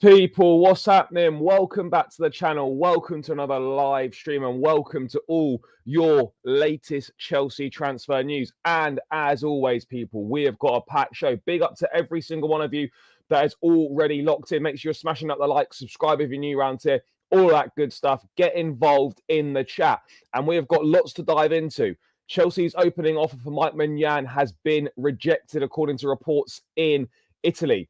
People, what's happening? Welcome back to the channel. Welcome to another live stream and welcome to all your latest Chelsea transfer news. And as always, people, we have got a packed show. Big up to every single one of you that is already locked in. Make sure you're smashing up the like, subscribe if you're new around here, all that good stuff. Get involved in the chat. And we have got lots to dive into. Chelsea's opening offer for Mike Maignan has been rejected, according to reports in Italy.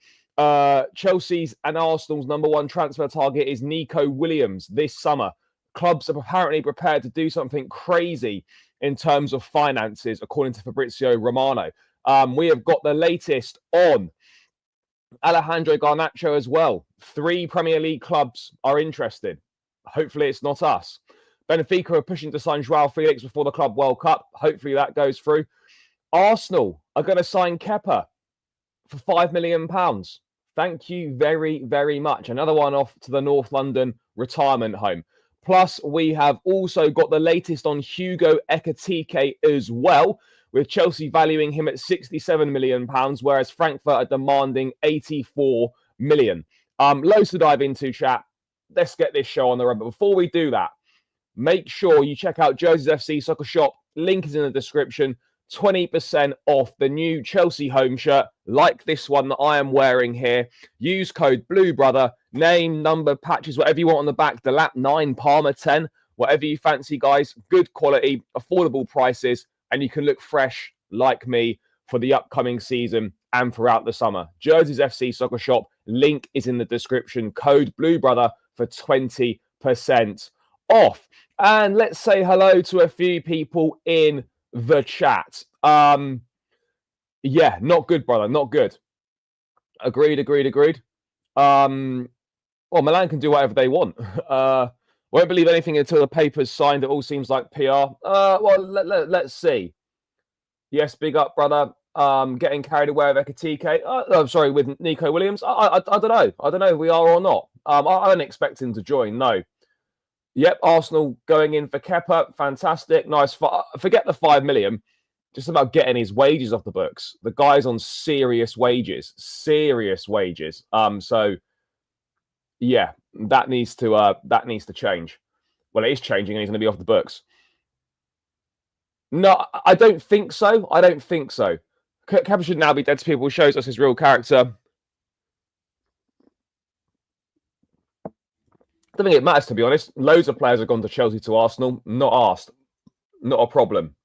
Chelsea's and Arsenal's number one transfer target is Nico Williams this summer. Clubs are apparently prepared to do something crazy in terms of finances, according to Fabrizio Romano. We have got the latest on Alejandro Garnacho as well. 3 Premier League clubs are interested. Hopefully it's not us. Benfica are pushing to sign Joao Felix before the Club World Cup. Hopefully that goes through. Arsenal are going to sign Kepa for £5 million. Thank you very, very much. Another one off to the North London retirement home. Plus, we have also got the latest on Hugo Ekitike as well, with Chelsea valuing him at £67 million, whereas Frankfurt are demanding £84 million. Loads to dive into, chat. Let's get this show on the road. But before we do that, make sure you check out Jerseys FC Soccer Shop. Link is in the description. 20% off the new Chelsea home shirt, like this one that I am wearing here. Use code BLUEBROTHER, name, number, patches, whatever you want on the back. The lap 9, Palmer 10, whatever you fancy, guys. Good quality, affordable prices, and you can look fresh like me for the upcoming season and throughout the summer. Jerseys FC Soccer Shop, link is in the description. Code BLUEBROTHER for 20% off. And let's say hello to a few people in the chat. Yeah, not good, brother. Not good. Agreed. Well, Milan can do whatever they want. Won't believe anything until the paper's signed. It all seems like PR. Well, let's see. Yes, big up, brother. Getting carried away with Ekitike. I'm sorry, with Nico Williams. I don't know. I don't know if we are or not. I don't expect him to join. No. Yep, Arsenal going in for Kepa. Fantastic. Nice. Forget the £5 million. Just about getting his wages off the books. The guy's on serious wages. Serious wages. So yeah, that needs to change. Well, it is changing and he's going to be off the books. No, I don't think so. Kepa should now be dead to people. Shows us his real character. I don't think it matters, to be honest. Loads of players have gone to Chelsea to Arsenal. Not asked. Not a problem.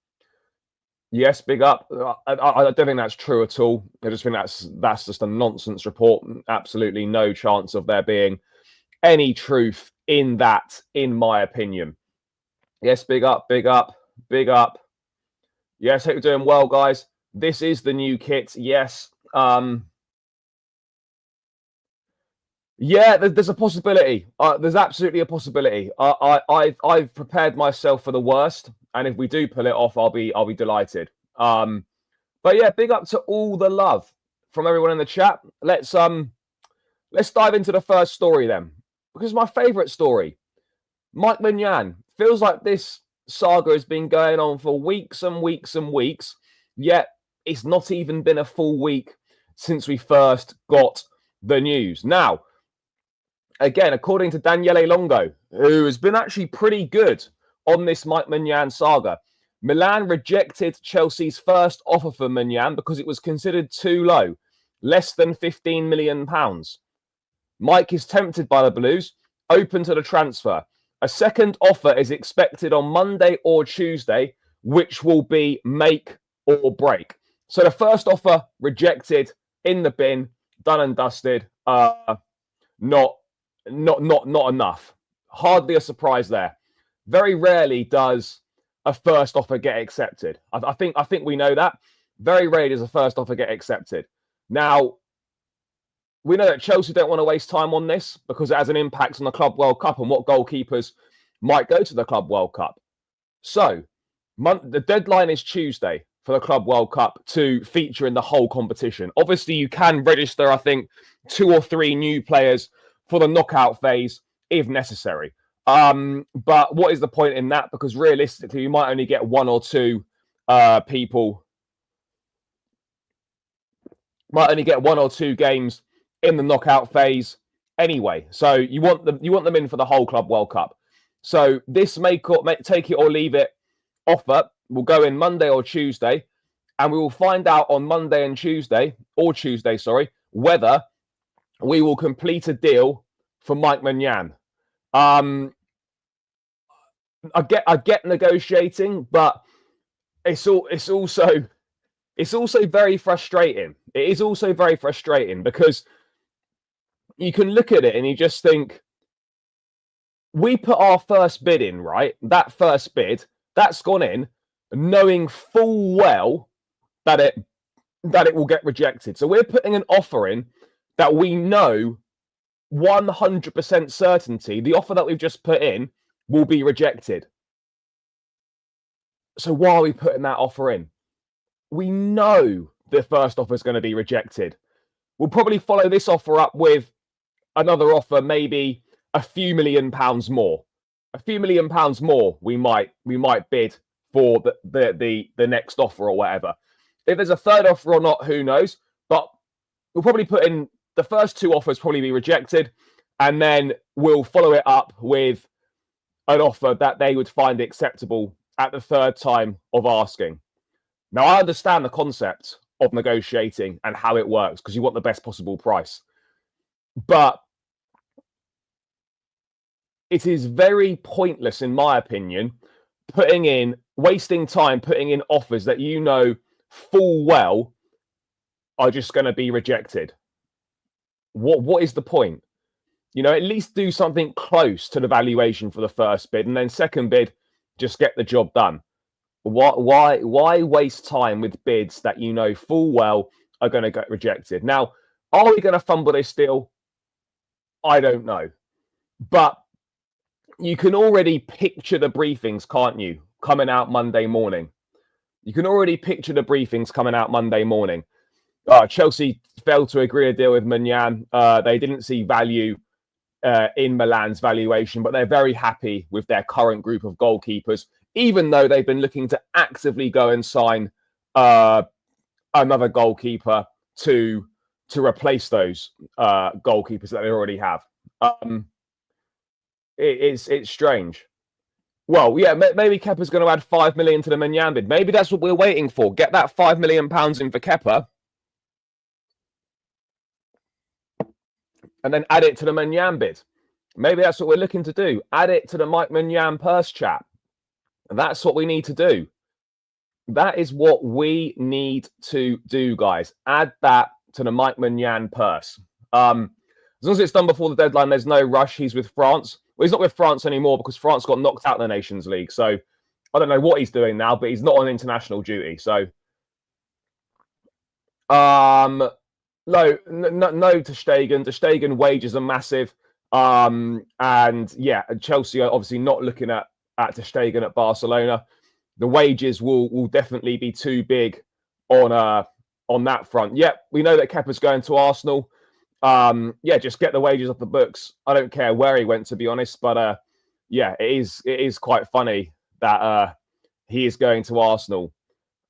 Yes, big up. I don't think that's true at all. I just think that's just a nonsense report. Absolutely no chance of there being any truth in that, in my opinion. Yes, big up. Yes, hope you're doing well, guys. This is the new kit. Yes. Yeah, there's a possibility. There's absolutely a possibility. I've prepared myself for the worst, and if we do pull it off, I'll be delighted. But yeah, big up to all the love from everyone in the chat. Let's dive into the first story then, because my favourite story, Mike Maignan. Feels like this saga has been going on for weeks and weeks and weeks. Yet it's not even been a full week since we first got the news. Now, again, according to Daniele Longo, who has been actually pretty good on this Mike Maignan saga, Milan rejected Chelsea's first offer for Maignan because it was considered too low, less than £15 million. Mike is tempted by the Blues, open to the transfer. A second offer is expected on Monday or Tuesday, which will be make or break. So the first offer rejected, in the bin, done and dusted. Not enough. Hardly a surprise there. Very rarely does a first offer get accepted. I think we know that. Very rarely does a first offer get accepted. Now, we know that Chelsea don't want to waste time on this because it has an impact on the Club World Cup and what goalkeepers might go to the Club World Cup. So, the deadline is Tuesday for the Club World Cup to feature in the whole competition. Obviously, you can register, I think, 2 or 3 new players for the knockout phase if necessary. But what is the point in that? Because realistically, you might only get 1 or 2 people. Might only get 1 or 2 games in the knockout phase anyway. So you want them in for the whole Club World Cup. So this may take it or leave it offer will go in Monday or Tuesday, and we will find out on Monday and Tuesday, whether we will complete a deal for Mike Maignan. I get negotiating, but it's also very frustrating. It is also very frustrating because you can look at it and you just think, we put our first bid in, right? That first bid, that's gone in, knowing full well that it will get rejected. So we're putting an offer in that we know 100% certainty the offer that we've just put in will be rejected. So why are we putting that offer in? We know the first offer is going to be rejected. We'll probably follow this offer up with another offer, maybe a few £1 million more. A few £1 million more we might bid for the next offer or whatever. If there's a third offer or not, who knows? But we'll probably put in the first two offers, probably be rejected, and then we'll follow it up with an offer that they would find acceptable at the third time of asking. Now, I understand the concept of negotiating and how it works because you want the best possible price. But it is very pointless, in my opinion, wasting time putting in offers that you know full well are just going to be rejected. What is the point? You know, at least do something close to the valuation for the first bid, and then second bid, just get the job done. Why waste time with bids that you know full well are going to get rejected? Now, are we going to fumble this deal? I don't know. But you can already picture the briefings, can't you, coming out Monday morning? You can already picture the briefings coming out Monday morning. Chelsea failed to agree a deal with Maignan. They didn't see value in Milan's valuation, but they're very happy with their current group of goalkeepers, even though they've been looking to actively go and sign another goalkeeper to replace those goalkeepers that they already have. It's strange. Well, yeah, maybe Kepa's going to add 5 million to the Maignan bid. Maybe that's what we're waiting for. Get that £5 million in for Kepa, and then add it to the Maignan bid. Maybe that's what we're looking to do. Add it to the Mike Maignan purse chat. That's what we need to do. That is what we need to do, guys. Add that to the Mike Maignan purse. As long as it's done before the deadline, there's no rush. He's with France. Well, he's not with France anymore because France got knocked out in the Nations League. So I don't know what he's doing now, but he's not on international duty. So no to Stegen. To Stegen wages are massive. And yeah, Chelsea are obviously not looking at Ter Stegen at Barcelona. The wages will definitely be too big on that front. Yeah, we know that Kepa's going to Arsenal. Yeah, just get the wages off the books. I don't care where he went, to be honest. But yeah, it is quite funny that he is going to Arsenal.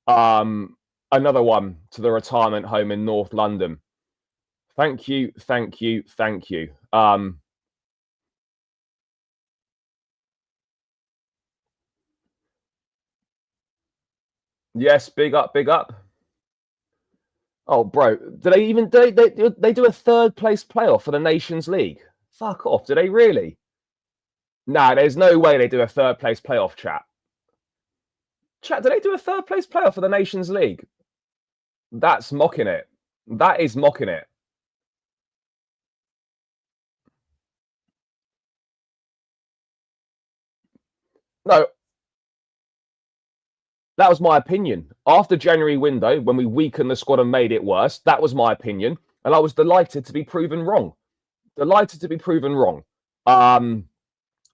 Another one to the retirement home in North London. Thank you. Yes, big up. Oh, bro, do they do a third place playoff for the Nations League? Fuck off. Do they really? Nah, there's no way they do a third place playoff, chat. Chat, do they do a third place playoff for the Nations League? That's mocking it. That is mocking it. No, that was my opinion. After January window, when we weakened the squad and made it worse, that was my opinion. And I was delighted to be proven wrong.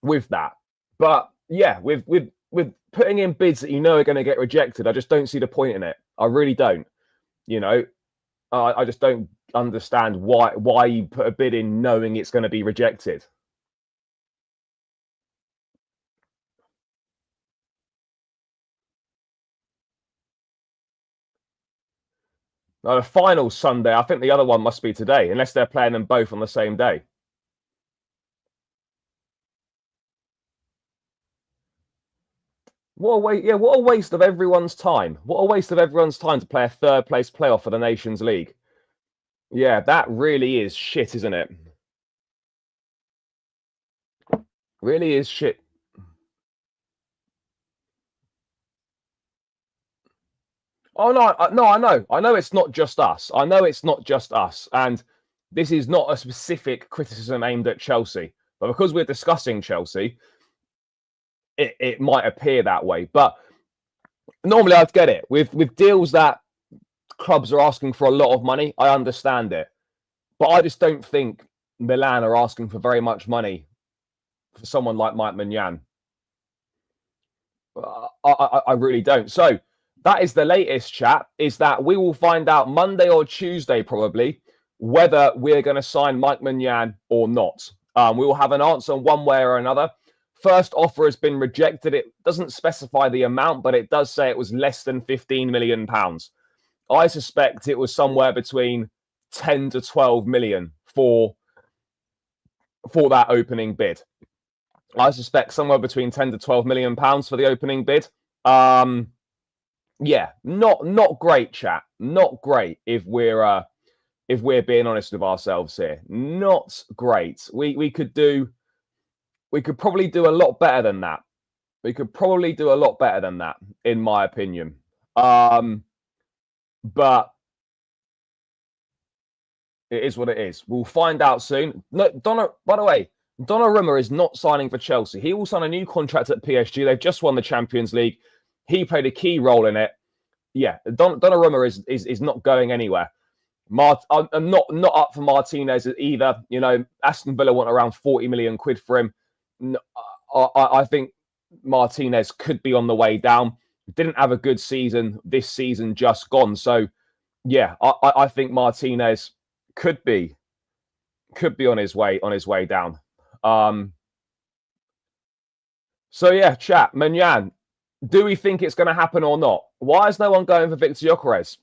With that. But yeah, with putting in bids that you know are going to get rejected, I just don't see the point in it. I really don't. You know, I just don't understand why you put a bid in knowing it's going to be rejected. The final Sunday, I think the other one must be today, unless they're playing them both on the same day. What a waste of everyone's time. What a waste of everyone's time to play a third place playoff for the Nations League. Yeah, that really is shit, isn't it? Really is shit. Oh no, no, I know it's not just us. I know it's not just us, and this is not a specific criticism aimed at Chelsea. But because we're discussing Chelsea, it might appear that way. But normally, I'd get it with deals that clubs are asking for a lot of money. I understand it, but I just don't think Milan are asking for very much money for someone like Mike Maignan. I really don't. So that is the latest, chat, is that we will find out Monday or Tuesday probably whether we're going to sign Mike Maignan or not. We will have an answer one way or another. First offer has been rejected. It doesn't specify the amount, but it does say it was less than £15 million. I suspect it was somewhere between 10 to 12 million for that opening bid. I suspect somewhere between 10 to 12 million pounds for the opening bid. Yeah, not great, chat. Not great if we're being honest with ourselves here. Not great. We could probably do a lot better than that. We could probably do a lot better than that, in my opinion. But it is what it is. We'll find out soon. No, by the way, Donnarumma is not signing for Chelsea. He will sign a new contract at PSG. They've just won the Champions League. He played a key role in it. Yeah, Donnarumma is not going anywhere. I'm not up for Martinez either. You know, Aston Villa want around 40 million quid for him. I think Martinez could be on the way down. Didn't have a good season this season, just gone. So, yeah, I think Martinez could be on his way down. So yeah, chat, Maignan, do we think it's going to happen or not? Why is no one going for Victor Gyökeres?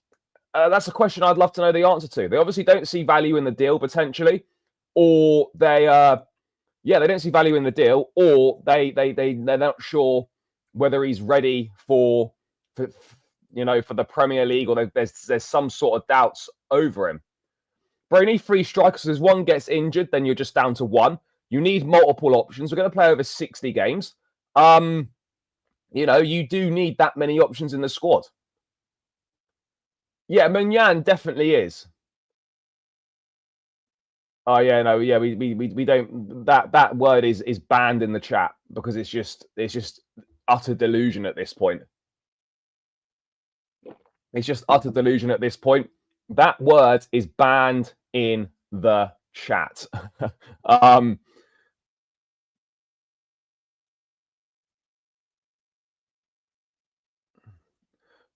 That's a question I'd love to know the answer to. They obviously don't see value in the deal potentially, or they don't see value in the deal, or they're not sure whether he's ready for the Premier League, or there's some sort of doubts over him. Bro, you need 3 strikers. As one gets injured, then you're just down to 1. You need multiple options. We're going to play over 60 games. You do need that many options in the squad. Yeah, Maignan definitely is. Oh yeah, no, yeah, we don't. That word is banned in the chat because it's just utter delusion at this point. It's just utter delusion at this point. That word is banned in the chat.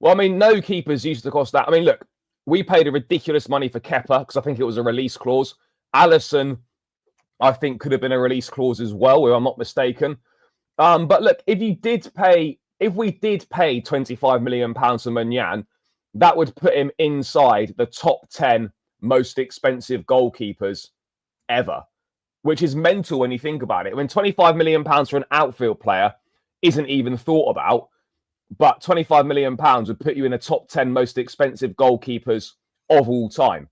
Well, I mean, no keepers used to cost that. I mean, look, we paid a ridiculous money for Kepa because I think it was a release clause. Alisson, I think, could have been a release clause as well, if I'm not mistaken. But look, if we did pay £25 million for Maignan, that would put him inside the top 10 most expensive goalkeepers ever, which is mental when you think about it. When £25 million for an outfield player isn't even thought about, but £25 million would put you in the top 10 most expensive goalkeepers of all time.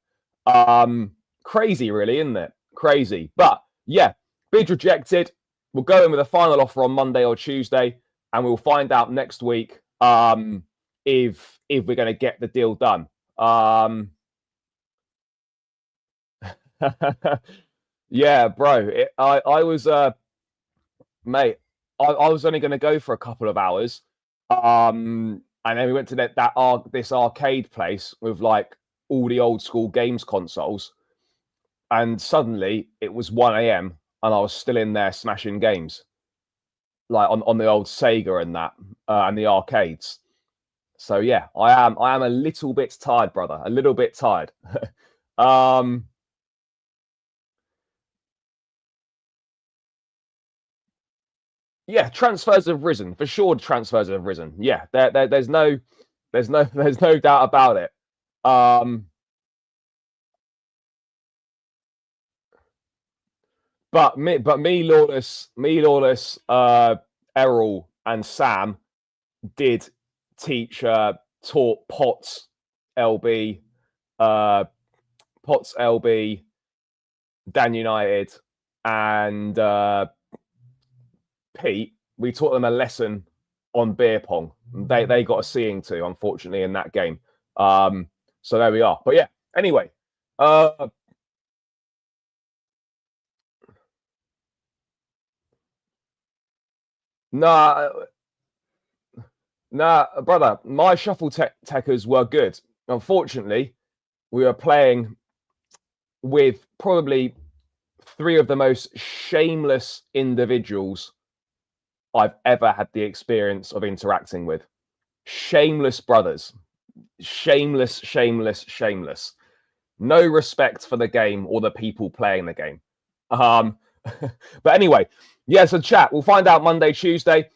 Crazy, really, isn't it? Crazy. But yeah, bid rejected. We'll go in with a final offer on Monday or Tuesday, and we'll find out next week if we're going to get the deal done. Yeah, bro. I was mate. I was only going to go for a couple of hours, and then we went to this arcade place with like all the old school games consoles, and suddenly it was 1 a.m. and I was still in there smashing games, like on the old Sega and that and the arcades. So yeah, I am a little bit tired, brother. A little bit tired. Yeah, transfers have risen for sure. Transfers have risen. Yeah, there's no doubt about it. But me, Lawless, Errol, and Sam did taught Potts LB, Dan United, and Pete. We taught them a lesson on beer pong. They got a seeing to, unfortunately, in that game. So there we are. But yeah, anyway. Nah, brother, my shuffle techers were good. Unfortunately, we were playing with probably 3 of the most shameless individuals I've ever had the experience of interacting with. Shameless brothers. Shameless. No respect for the game or the people playing the game. But anyway, yeah, so chat, we'll find out Monday, Tuesday.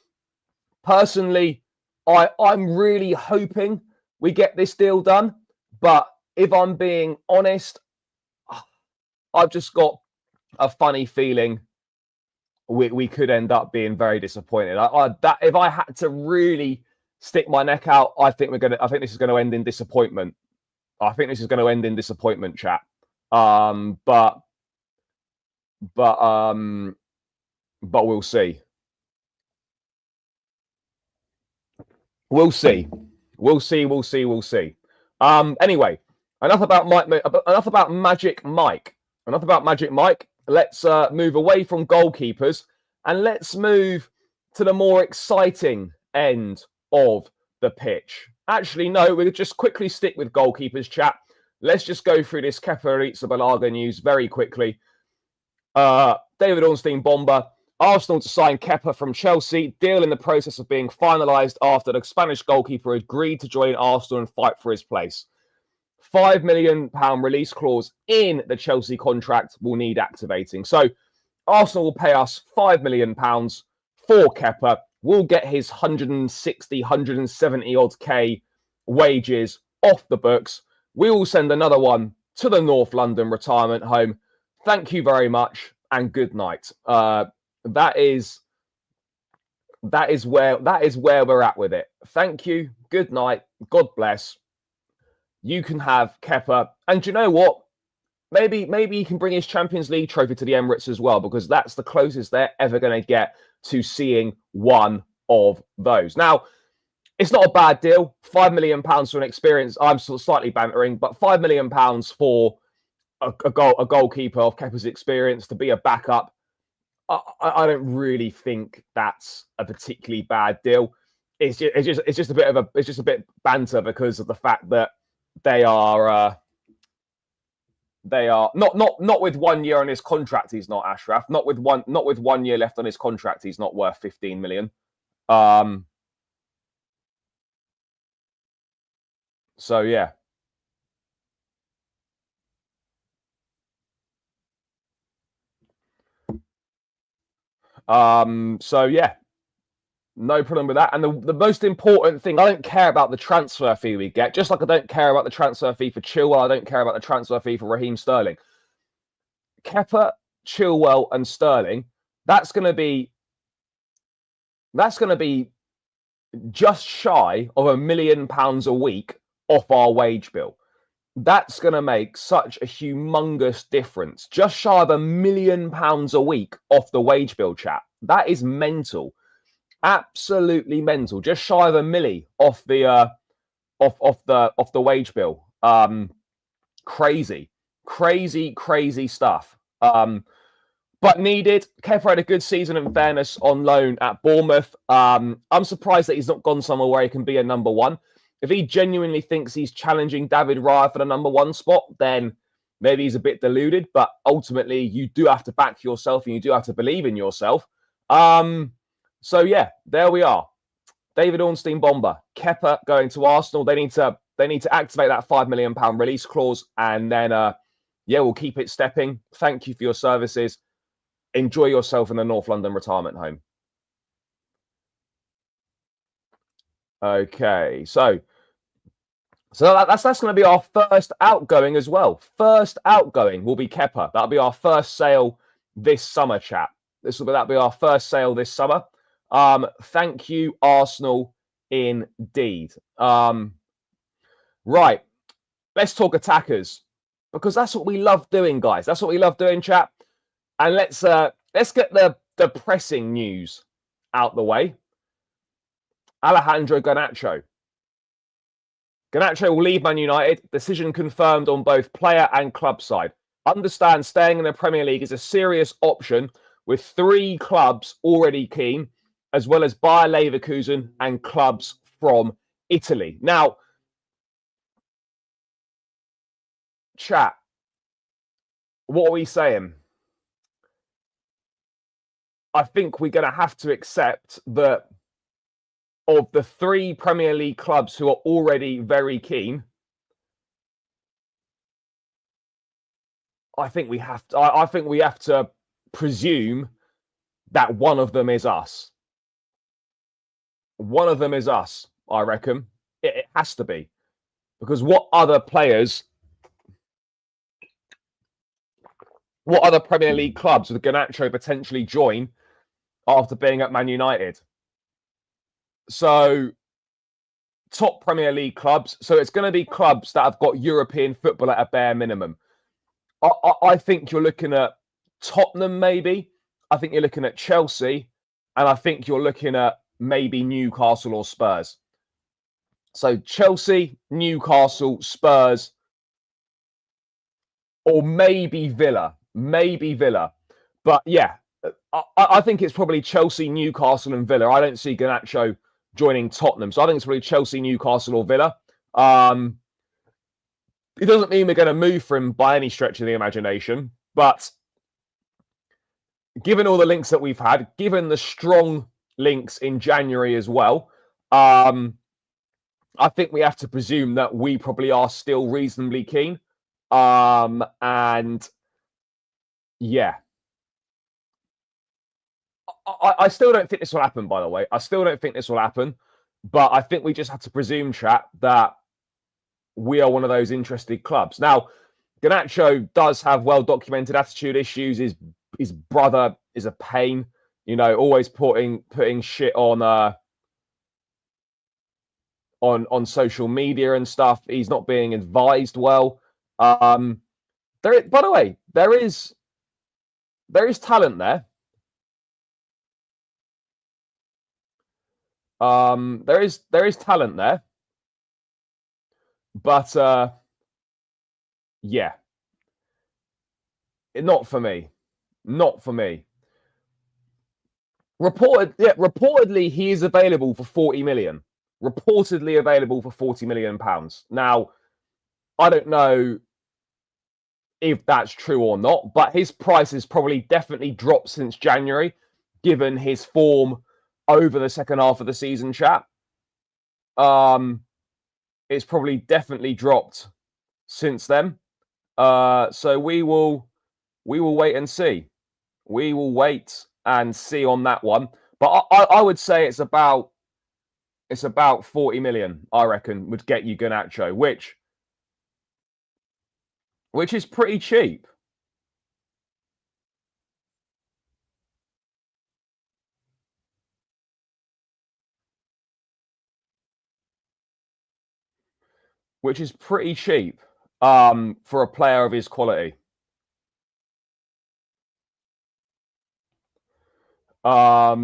Personally, I'm really hoping we get this deal done. But if I'm being honest, I've just got a funny feeling we could end up being very disappointed. That if I had to really stick my neck out, I think this is gonna end in disappointment. I think this is going to end in disappointment, chat. But we'll see. We'll see. Anyway, enough about Magic Mike. Let's move away from goalkeepers and let's move to the more exciting end of the pitch. Actually, no, we'll just quickly stick with goalkeepers, chat. Let's just go through this Kepa Arrizabalaga news very quickly. David Ornstein bomber. Arsenal to sign Kepa from Chelsea. Deal in the process of being finalised after the Spanish goalkeeper agreed to join Arsenal and fight for his place. £5 million release clause in the Chelsea contract will need activating. So Arsenal will pay us £5 million for Kepa. We'll get his 160, 170 odd K wages off the books. We will send another one to the North London retirement home. Thank you very much and good night. That is where we're at with it. Thank you. Good night. God bless. You can have Kepa, and do you know what? Maybe he can bring his Champions League trophy to the Emirates as well, because that's the closest they're ever going to get to seeing one of those. Now, it's not a bad deal. £5 million for an experience. I'm sort of slightly bantering, but £5 million for a goalkeeper of Kepa's experience to be a backup. I don't really think that's a particularly bad deal. It's just a bit banter because of the fact that they are not with 1 year on his contract. He's not Ashraf. Not with 1 year left on his contract. He's not worth 15 million. So yeah. So yeah. No problem with that. And the most important thing, I don't care about the transfer fee we get, just like I don't care about the transfer fee for Chilwell. I don't care about the transfer fee for Raheem Sterling. Kepa, Chilwell, and Sterling, that's going to be just shy of £1 million a week off our wage bill. That's going to make such a humongous difference. Just shy of £1 million a week off the wage bill, chat. That is mental. Absolutely mental. Just shy of £1 million off the wage bill. Crazy stuff. But needed. Kepa had a good season, in fairness, on loan at Bournemouth. I'm surprised that he's not gone somewhere where he can be a number one. If he genuinely thinks he's challenging David Raya for the number one spot, then maybe he's a bit deluded. But ultimately, you do have to back yourself and you do have to believe in yourself. So yeah, there we are. David Ornstein bomber. Kepa going to Arsenal. They need to activate that £5 million release clause, and then we'll keep it stepping. Thank you for your services. Enjoy yourself in the North London retirement home. Okay, so that's going to be our first outgoing as well. First outgoing will be Kepa. That'll be our first sale this summer, chat. That'll be our first sale this summer. Thank you, Arsenal, indeed. Right, let's talk attackers, because that's what we love doing, guys. That's what we love doing, chat. And let's get the pressing news out the way. Alejandro Garnacho. Garnacho will leave Man United. Decision confirmed on both player and club side. Understand staying in the Premier League is a serious option, with 3 clubs already keen, as well as Bayer Leverkusen and clubs from Italy. Now, chat, what are we saying? I think we're going to have to accept that of the 3 Premier League clubs who are already very keen, I think we have to presume that one of them is us. One of them is us, I reckon. It has to be. Because what other Premier League clubs would Garnacho potentially join after being at Man United? So, top Premier League clubs. So it's going to be clubs that have got European football at a bare minimum. I think you're looking at Tottenham, maybe. I think you're looking at Chelsea. And I think you're looking at maybe Newcastle or Spurs. So Chelsea, Newcastle, Spurs, or maybe Villa. Maybe Villa. But yeah, I think it's probably Chelsea, Newcastle, and Villa. I don't see Garnacho joining Tottenham. So I think it's probably Chelsea, Newcastle, or Villa. It doesn't mean we're going to move for him by any stretch of the imagination. But given all the links that we've had, given the strong links in January as well, I think we have to presume that we probably are still reasonably keen. And yeah. I still don't think this will happen, by the way. I still don't think this will happen. But I think we just have to presume, chat, that we are one of those interested clubs. Now, Garnacho does have well-documented attitude issues. His brother is a pain, always putting shit on social media and stuff. He's not being advised well. By the way, there is talent there. There is talent there. But yeah. Not for me. Not for me. Reportedly, he is available for 40 million. Reportedly available for 40 million pounds. Now, I don't know if that's true or not, but his price has probably definitely dropped since January, given his form over the second half of the season, chat. It's probably definitely dropped since then. So we will wait and see. We will wait and see on that one. But I would say it's about 40 million, I reckon, would get you Garnacho, which is pretty cheap. Which is pretty cheap for a player of his quality. I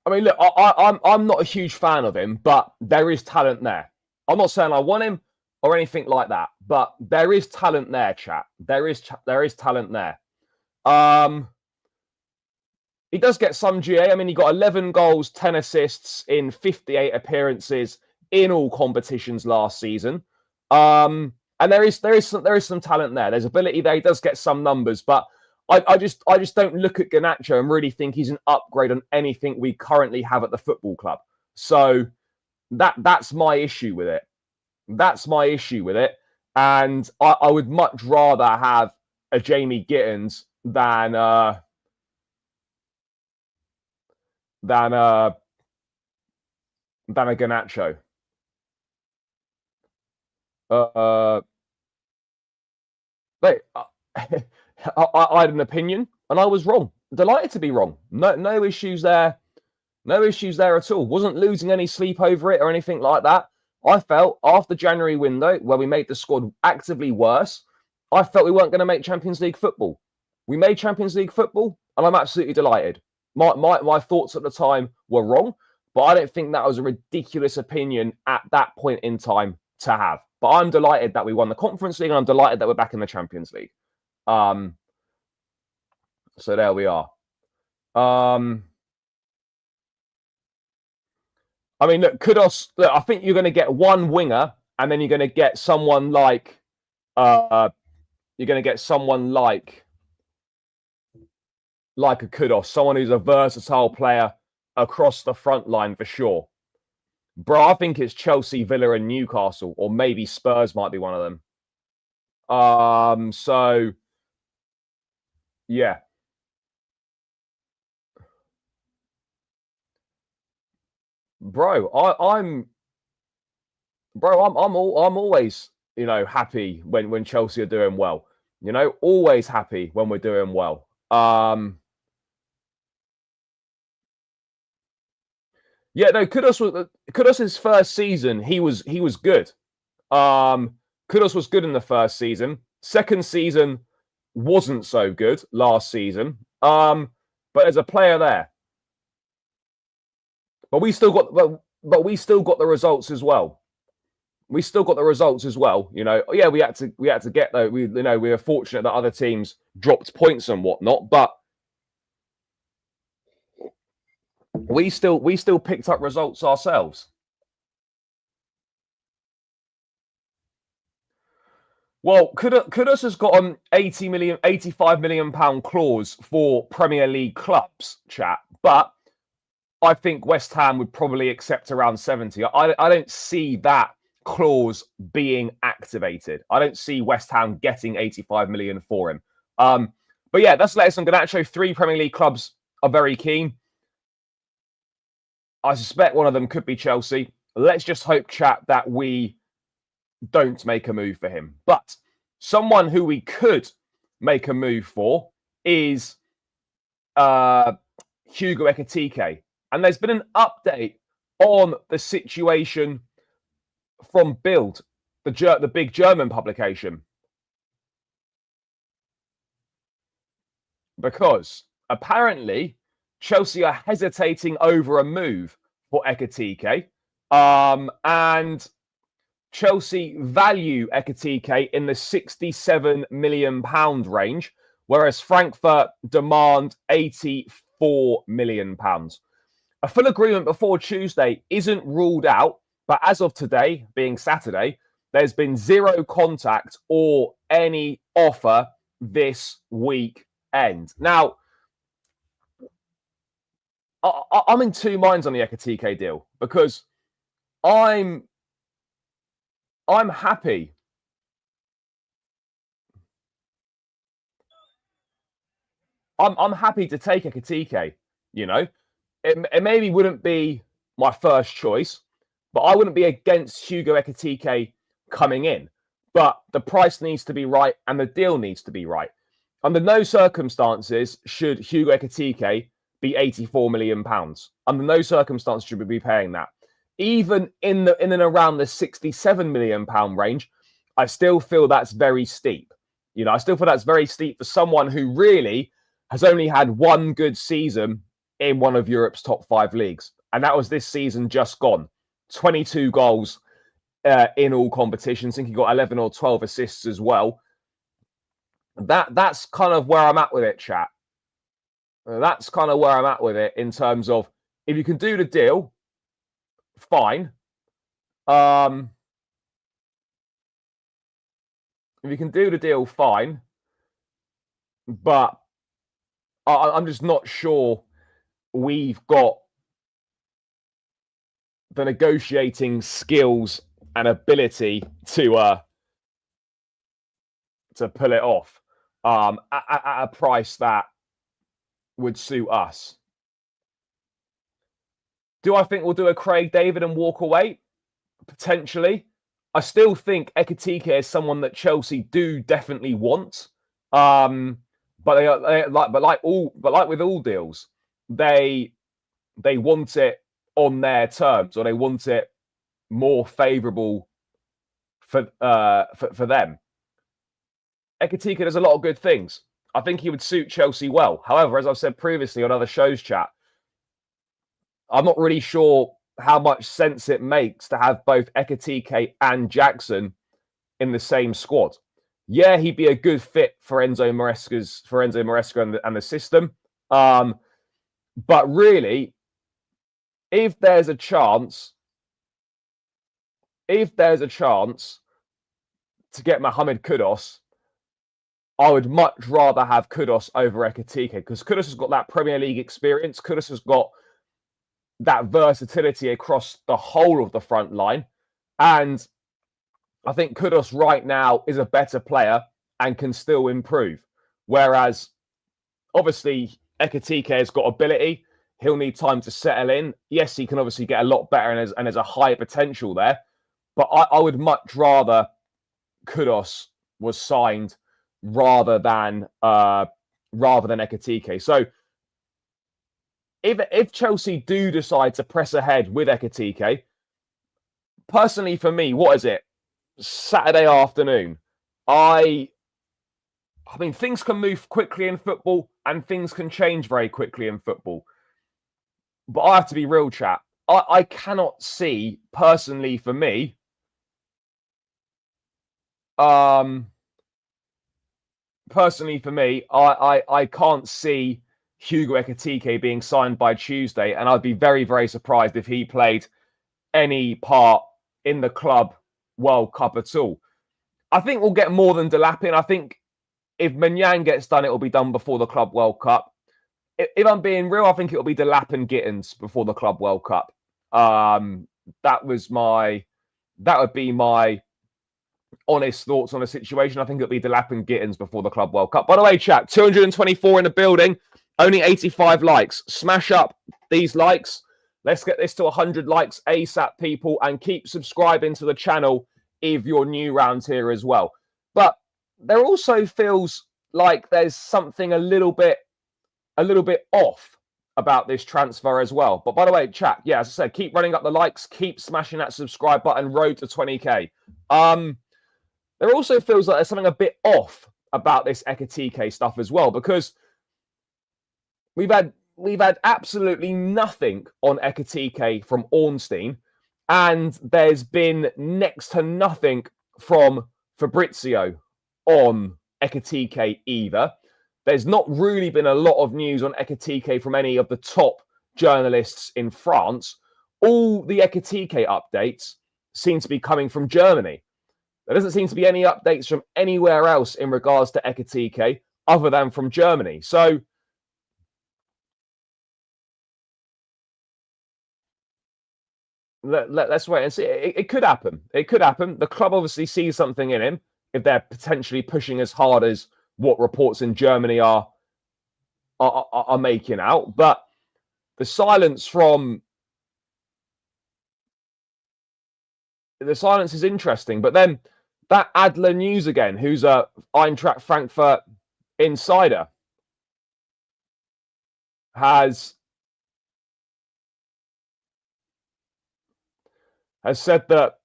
mean, look, I'm not a huge fan of him, but there is talent there. I'm not saying I want him or anything like that, but there is talent there, chat. There is talent there. He does get some GA. I mean, he got 11 goals, 10 assists in 58 appearances in all competitions last season. And there is some talent there. There's ability there. He does get some numbers, but I just don't look at Garnacho and really think he's an upgrade on anything we currently have at the football club. So that's my issue with it. That's my issue with it. And I would much rather have a Jamie Gittins than a Garnacho. I had an opinion and I was wrong. delighted to be wrong. No issues there. No issues there at all. Wasn't losing any sleep over it or anything like that. I felt after January window, where we made the squad actively worse, I felt we weren't going to make Champions League football. We made Champions League football, and I'm absolutely delighted. My thoughts at the time were wrong, but I don't think that was a ridiculous opinion at that point in time to have. But I'm delighted that we won the Conference League, and I'm delighted that we're back in the Champions League. So there we are. I mean, look, Kudos. Look, I think you're going to get one winger, and then you're going to get someone like, a Kudos, someone who's a versatile player across the front line for sure. Bro, I think it's Chelsea, Villa, and Newcastle, or maybe Spurs might be one of them. So yeah. Bro, I'm always, happy when Chelsea are doing well. Always happy when we're doing well. Yeah, no, Kudos's first season, he was good. Kudos was good in the first season. Second season wasn't so good last season. But there's a player there. But we still got the results as well. We still got the results as well. Yeah, we had to get though. We were fortunate that other teams dropped points and whatnot, but we still picked up results ourselves. Well, Kudos has got an 85 million pound clause for Premier League clubs, chat, but I think West Ham would probably accept around 70. I don't see that clause being activated. I don't see West Ham getting 85 million for him. But yeah, that's the latest on Garnacho. 3 Premier League clubs are very keen. I suspect one of them could be Chelsea. Let's just hope, chat, that we don't make a move for him. But someone who we could make a move for is Hugo Ekitike. And there's been an update on the situation from Bild, the big German publication. Because apparently Chelsea are hesitating over a move for Ekitike. And Chelsea value Ekitike in the £67 million range, whereas Frankfurt demand £84 million. A full agreement before Tuesday isn't ruled out, but as of today, being Saturday, there's been zero contact or any offer this weekend. Now, I'm in two minds on the Ekitike deal because I'm happy. I'm happy to take Ekitike, It maybe wouldn't be my first choice, but I wouldn't be against Hugo Ekitike coming in. But the price needs to be right and the deal needs to be right. Under no circumstances should Hugo Ekitike be £84 million. Under no circumstances should we be paying that. Even in and around the £67 million range, I still feel that's very steep. I still feel that's very steep for someone who really has only had one good season in one of Europe's top 5 leagues. And that was this season just gone. 22 goals in all competitions. I think he got 11 or 12 assists as well. That's kind of where I'm at with it, chat. That's kind of where I'm at with it in terms of if you can do the deal, fine. If you can do the deal, fine. But I'm just not sure we've got the negotiating skills and ability to pull it off at a price that would suit us. Do I think we'll do a Craig David and walk away? Potentially. I still think Ekitike is someone that Chelsea do definitely want. But but like with all deals, they want it on their terms, or they want it more favourable for them. Ekitike does a lot of good things. I think he would suit Chelsea well. However, as I've said previously on other shows, chat, I'm not really sure how much sense it makes to have both Ekitike and Jackson in the same squad. Yeah, he'd be a good fit for Enzo Maresca and the system. But really, if there's a chance to get Mohamed Kudus, I would much rather have Kudus over Ekitike, because Kudus has got that Premier League experience. Kudus has got that versatility across the whole of the front line. And I think Kudus right now is a better player and can still improve. Whereas, obviously, Ekitike has got ability. He'll need time to settle in. Yes, he can obviously get a lot better, and there's a high potential there. But I would much rather Kudus was signed rather than Ekitike. So if Chelsea do decide to press ahead with Ekitike, personally for me, what is it? Saturday afternoon. I mean, things can move quickly in football and things can change very quickly in football. But I have to be real, chat. I cannot see, personally for me, I can't see Hugo Ekitike being signed by Tuesday, and I'd be very, very surprised if he played any part in the Club World Cup at all. I think we'll get more than Delapin. I think if Maignan gets done, it will be done before the Club World Cup. If I'm being real, I think it will be Delapin Gittins before the Club World Cup. That would be my honest thoughts on the situation. I think it'll be Delapin Gittins before the Club World Cup. By the way, chat, 224 in the building, only 85 likes. Smash up these likes. Let's get this to 100 likes ASAP, people, and keep subscribing to the channel if you're new around here as well. But there also feels like there's something a little bit off about this transfer as well. But by the way, chat, yeah, as I said, keep running up the likes, keep smashing that subscribe button, road to 20k. There also feels like there's something a bit off about this Ekitike stuff as well, because we've had absolutely nothing on Ekitike from Ornstein, and there's been next to nothing from Fabrizio on Ekitike either. There's not really been a lot of news on Ekitike from any of the top journalists in France. All the Ekitike updates seem to be coming from Germany. There doesn't seem to be any updates from anywhere else in regards to Ekitike other than from Germany. So let's wait and see. It could happen. It could happen. The club obviously sees something in him if they're potentially pushing as hard as what reports in Germany are making out. But the silence is interesting. But then that Adler News again, who's a Eintracht Frankfurt insider, has said that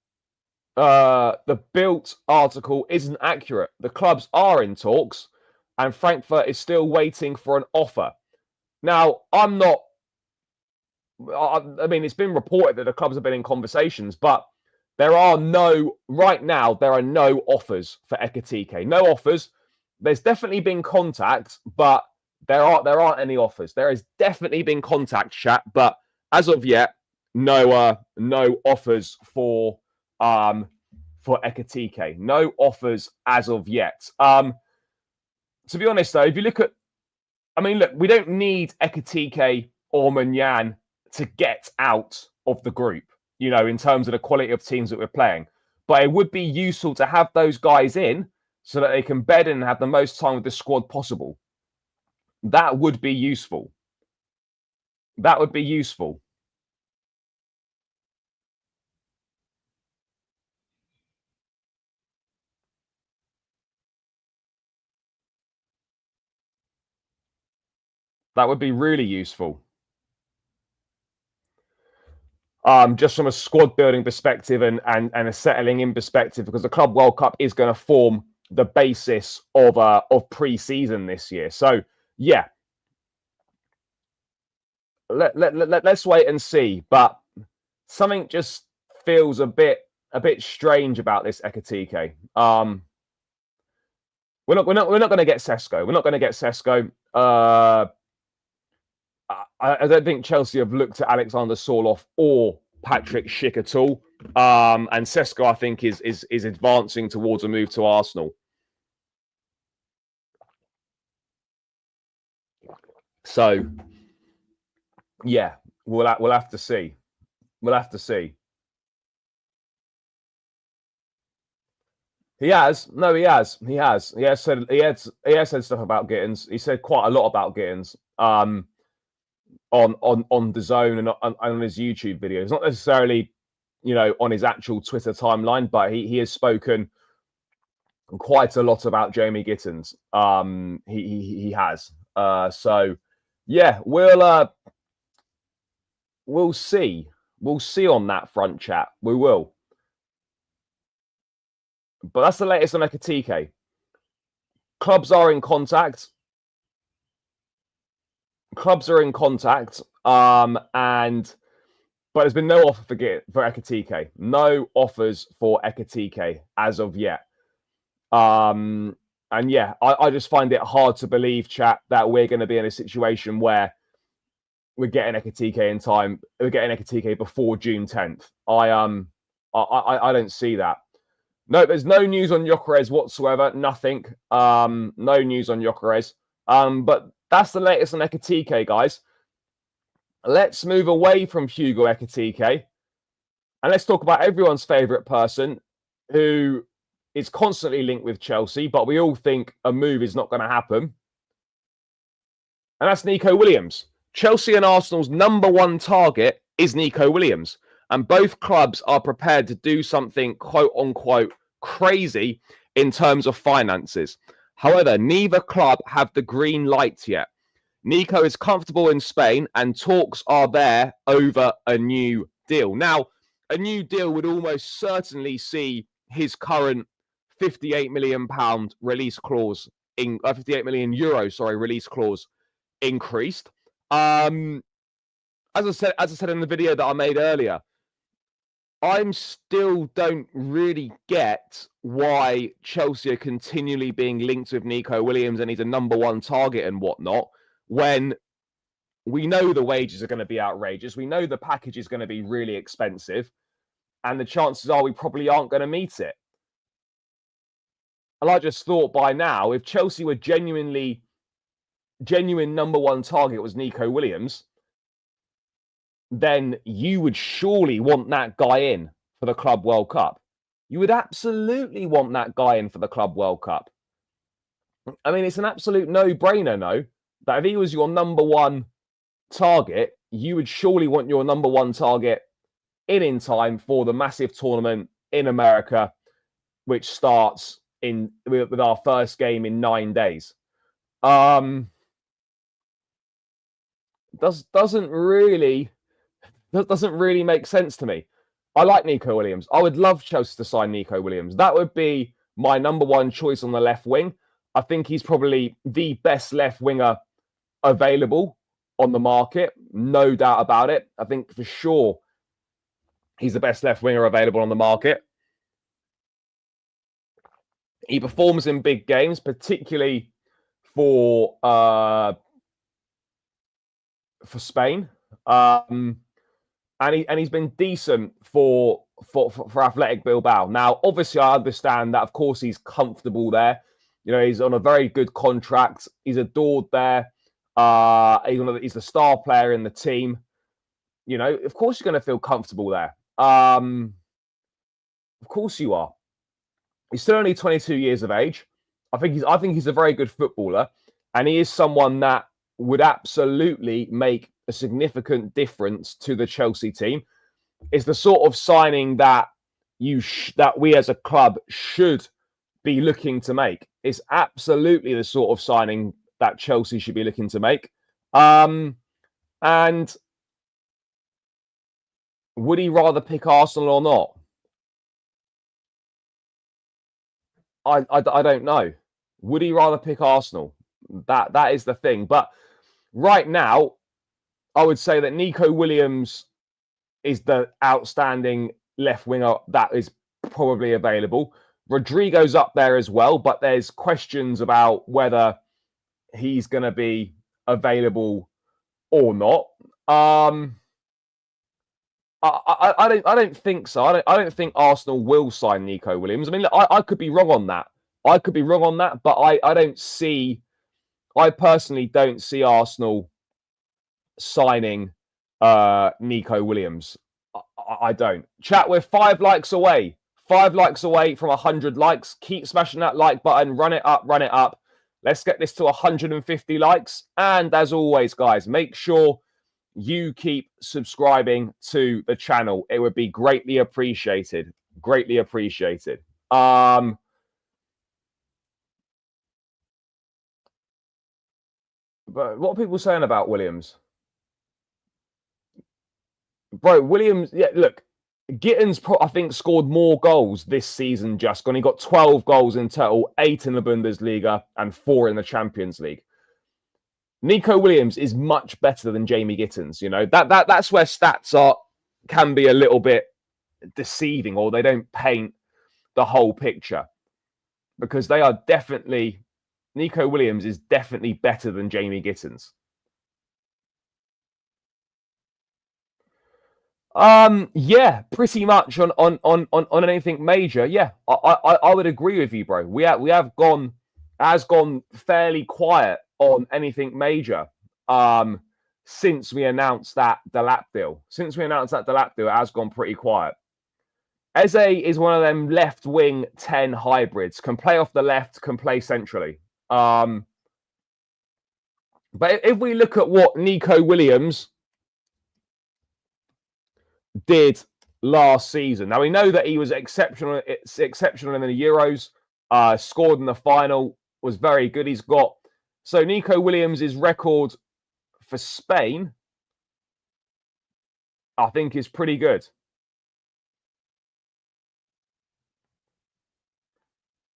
the Bild article isn't accurate. The clubs are in talks, and Frankfurt is still waiting for an offer. Now, I mean, it's been reported that the clubs have been in conversations, but right now, there are no offers for Ekitike. No offers. There's definitely been contact, but there aren't any offers. There has definitely been contact, chat, but as of yet, no offers for Ekitike. No offers as of yet. To be honest, though, if you look at, look, we don't need Ekitike or Maignan to get out of the group, in terms of the quality of teams that we're playing. But it would be useful to have those guys in so that they can bed in and have the most time with the squad possible. That would be useful. That would be useful. That would be really useful. Just from a squad building perspective and a settling in perspective, because the Club World Cup is going to form the basis of pre-season this year. So yeah, let's wait and see. But something just feels a bit strange about this Ekitike. We're not going to get Sesko. We're not going to get Sesko. I don't think Chelsea have looked at Alexander Sorloth or Patrick Schick at all. And Sesko, I think, is advancing towards a move to Arsenal. So, yeah, we'll have to see. We'll have to see. He has. No, he has. He has. He has said stuff about Gittins. He said quite a lot about Gittins. On the Zone and on his YouTube videos. Not necessarily, on his actual Twitter timeline, but he has spoken quite a lot about Jamie Gittins. He has. So yeah, we'll see. We'll see on that front, chat. We will. But that's the latest on Ekitike. Clubs are in contact. But there's been no offer for Ekitike. No offers for Ekitike as of yet. And yeah, I just find it hard to believe, chat, that we're going to be in a situation where we're getting Ekitike in time. We're getting Ekitike before June 10th. I don't see that. No, there's no news on Gyökeres whatsoever. Nothing. No news on Gyökeres. But that's the latest on Ekitike, guys. Let's move away from Hugo Ekitike and let's talk about everyone's favourite person who is constantly linked with Chelsea, but we all think a move is not going to happen. And that's Nico Williams. Chelsea and Arsenal's #1 target is Nico Williams. And both clubs are prepared to do something quote-unquote crazy in terms of finances. However, neither club have the green light yet. Nico is comfortable in Spain and talks are there over a new deal. Now, a new deal would almost certainly see his current £58 million release clause, €58 million, release clause increased. As I said in the video that I made earlier, I'm still don't really get why Chelsea are continually being linked with Nico Williams and he's a #1 target and whatnot, when we know the wages are going to be outrageous. We know the package is going to be really expensive, and the chances are we probably aren't going to meet it. And I just thought by now, if Chelsea were genuine #1 target was Nico Williams, then you would surely want that guy in for the Club World Cup. You would absolutely want that guy in for the Club World Cup. I mean, it's an absolute no-brainer, no? That if he was your #1 target, you would surely want your #1 target in time for the massive tournament in America, which starts with our first game in 9 days. Doesn't really make sense to me. I like Nico Williams. I would love Chelsea to sign Nico Williams. That would be my #1 choice on the left wing. I think he's probably the best left winger available on the market. No doubt about it. I think for sure he's the best left winger available on the market. He performs in big games, particularly for Spain. And he's been decent for Athletic Bilbao. Now, obviously, I understand that, of course, he's comfortable there. He's on a very good contract. He's adored there. He's the star player in the team. Of course, you're going to feel comfortable there. Of course, you are. He's still only 22 years of age. I think he's a very good footballer, and he is someone that would absolutely make a significant difference to the Chelsea team. It's the sort of signing that that we as a club should be looking to make. It's absolutely the sort of signing that Chelsea should be looking to make. And would he rather pick Arsenal or not? I don't know. Would he rather pick Arsenal? That is the thing. But right now, I would say that Nico Williams is the outstanding left winger that is probably available. Rodrigo's up there as well, but there's questions about whether he's going to be available or not. I don't think so. I don't think Arsenal will sign Nico Williams. I mean, I could be wrong on that. But I personally don't see Arsenal signing Nico Williams. I don't. Chat, we're 5 likes away. 5 likes away from 100 likes. Keep smashing that like button. Run it up. Let's get this to 150 likes. And as always, guys, make sure you keep subscribing to the channel. It would be greatly appreciated. But what are people saying about Williams? Bro, Williams, yeah, look, Gittins, I think, scored more goals this season just gone. He got 12 goals in total, 8 in the Bundesliga and 4 in the Champions League. Nico Williams is much better than Jamie Gittins. You know, that's where stats can be a little bit deceiving, or they don't paint the whole picture, because they are definitely, Nico Williams is definitely better than Jamie Gittins. Yeah, pretty much on anything major. Yeah, I would agree with you, bro. We have gone fairly quiet on anything major since we announced that Delap deal. It has gone pretty quiet. Eze is one of them left wing 10 hybrids. Can play off the left, can play centrally. But if we look at what Nico Williams did last season, now we know that he was exceptional in the Euros, scored in the final, was very good. So Nico Williams' record for Spain, I think, is pretty good.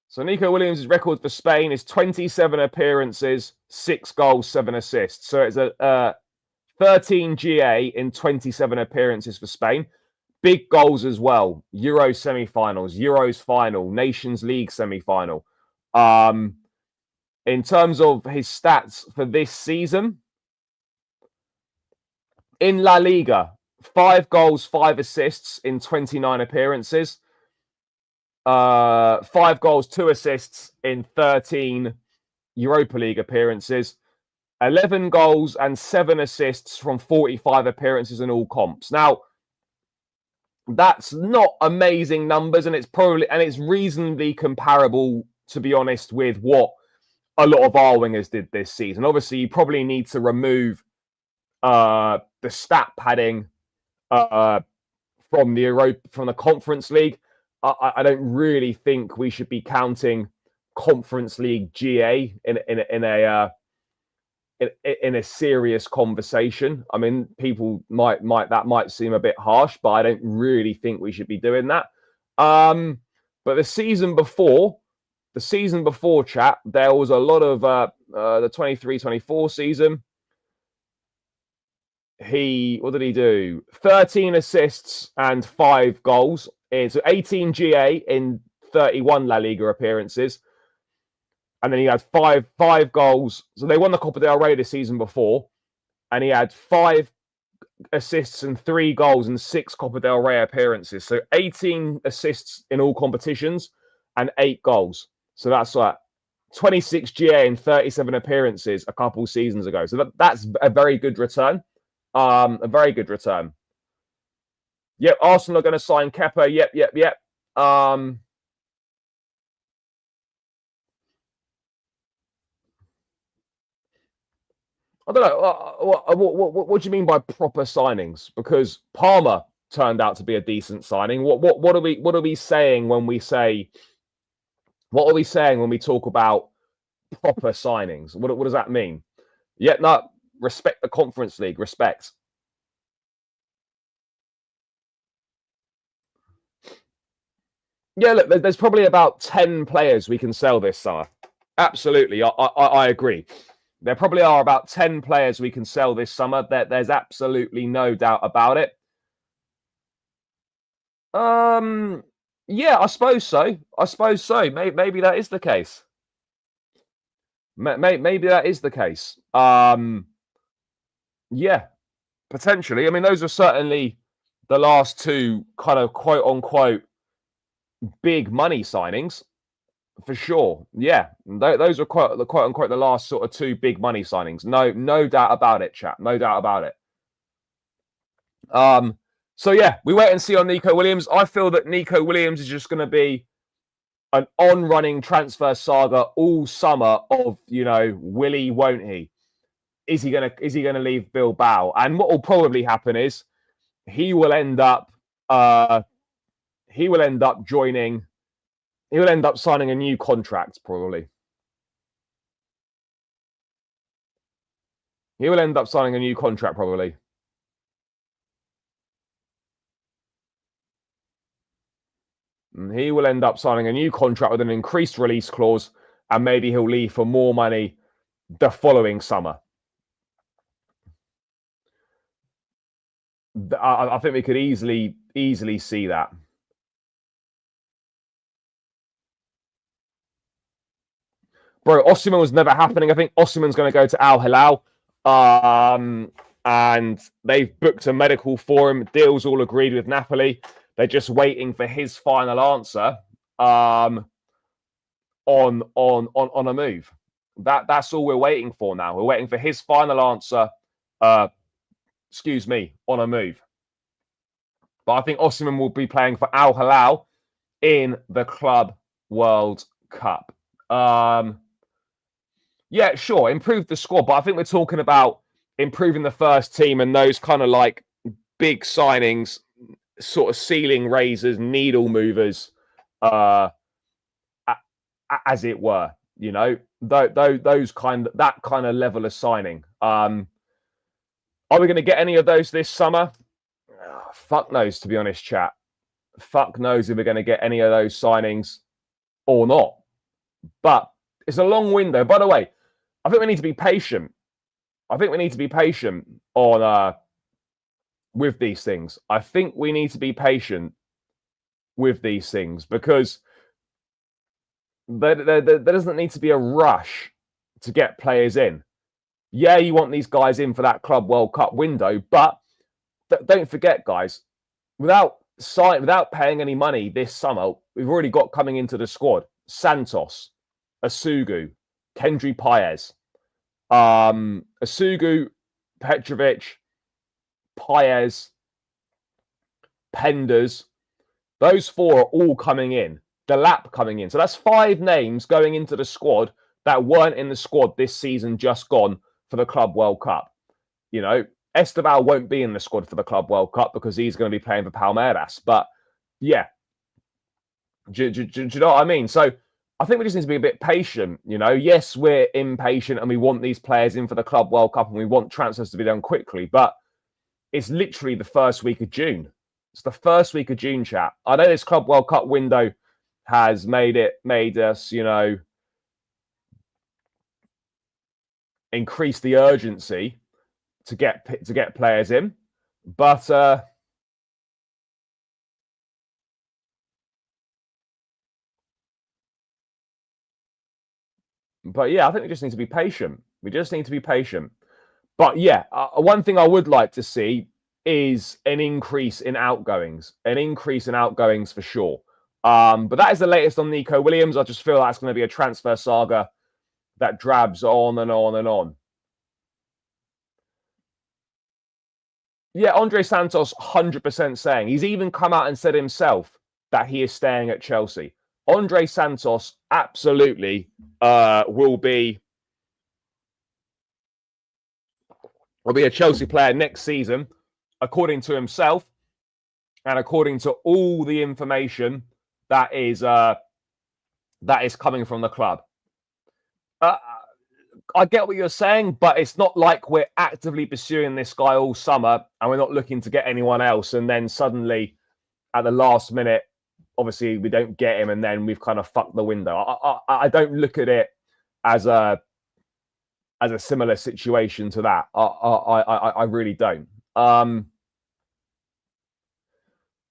So Nico Williams' record for Spain is 27 appearances, 6 goals, 7 assists. So it's a 13 GA in 27 appearances for Spain. Big goals as well. Euro semi-finals, Euros final, Nations League semi-final. In terms of his stats for this season, in La Liga, 5 goals, 5 assists in 29 appearances. 5 goals, 2 assists in 13 Europa League appearances. 11 goals and 7 assists from 45 appearances in all comps. Now, that's not amazing numbers, and it's reasonably comparable, to be honest, with what a lot of our wingers did this season. Obviously, you probably need to remove the stat padding from the Conference League. I don't really think we should be counting Conference League GA in a serious conversation. I mean, people might seem a bit harsh, but I don't really think we should be doing that. But the season before, chat, there was a lot of the 23-24 season. What did he do? 13 assists and 5 goals. So 18 GA in 31 La Liga appearances. And then he had five goals. So they won the Copa del Rey the season before. And he had 5 assists and 3 goals in 6 Copa del Rey appearances. So 18 assists in all competitions and 8 goals. So that's like 26 GA in 37 appearances a couple seasons ago. So that's a very good return. Yep, Arsenal are going to sign Kepa. Yep. I don't know. What do you mean by proper signings? Because Palmer turned out to be a decent signing. What are we saying when we say? What are we saying when we talk about proper signings? What does that mean? Yeah, no. Respect the Conference League. Respect. Yeah, look, there's probably about 10 players we can sell this summer. Absolutely, I agree. There probably are about 10 players we can sell this summer. There's absolutely no doubt about it. Yeah, I suppose so. Maybe that is the case. Maybe that is the case. Yeah, potentially. I mean, those are certainly the last two kind of quote unquote big money signings, for sure. Yeah, those are quote unquote the last sort of two big money signings. No doubt about it, chat. No doubt about it. So yeah, we wait and see on Nico Williams. I feel that Nico Williams is just going to be an on-running transfer saga all summer of, will he, won't he? Is he gonna leave Bilbao? And what will probably happen is he will end up joining. He will end up signing a new contract, probably. He will end up signing a new contract, probably. He will end up signing a new contract with an increased release clause, and maybe he'll leave for more money the following summer. I think we could easily see that. Bro, Osimhen was never happening. I think Osimhen's going to go to Al Hilal. And they've booked a medical for him. Deal's all agreed with Napoli. They're just waiting for his final answer on a move. That's all we're waiting for now. We're waiting for his final answer. On a move. But I think Osimhen will be playing for Al Hilal in the Club World Cup. Yeah, sure, improve the squad, but I think we're talking about improving the first team and those kind of like big signings, sort of ceiling raisers, needle movers, as it were. That kind of level of signing. Are we going to get any of those this summer? Fuck knows, to be honest, chat. Fuck knows if we're going to get any of those signings or not. But it's a long window. By the way, I think we need to be patient. I think we need to be patient on with these things. I think we need to be patient with these things because there doesn't need to be a rush to get players in. Yeah, you want these guys in for that Club World Cup window, but don't forget, guys, without paying any money this summer, we've already got coming into the squad Santos, Asugu, Kendry Paez, Asugu, Petrovic, Paez, Penders. Those four are all coming in. Delap coming in. So that's 5 names going into the squad that weren't in the squad this season just gone for the Club World Cup. Esteval won't be in the squad for the Club World Cup because he's going to be playing for Palmeiras. But yeah, do you know what I mean? So I think we just need to be a bit patient. Yes, we're impatient and we want these players in for the Club World Cup and we want transfers to be done quickly. But it's literally the first week of June. It's the first week of June, chat. I know this Club World Cup window has made us, increase the urgency to get players in, but yeah, I think we just need to be patient. But yeah, one thing I would like to see is an increase in outgoings. For sure. But that is the latest on Nico Williams. I just feel that's going to be a transfer saga that drabs on and on and on. Yeah, Andre Santos, 100% saying. He's even come out and said himself that he is staying at Chelsea. Andre Santos absolutely will be a Chelsea player next season, according to himself and according to all the information that is coming from the club. I get what you're saying, but it's not like we're actively pursuing this guy all summer and we're not looking to get anyone else. And then suddenly at the last minute, obviously we don't get him and then we've kind of fucked the window. I don't look at it as a similar situation to that. I really don't.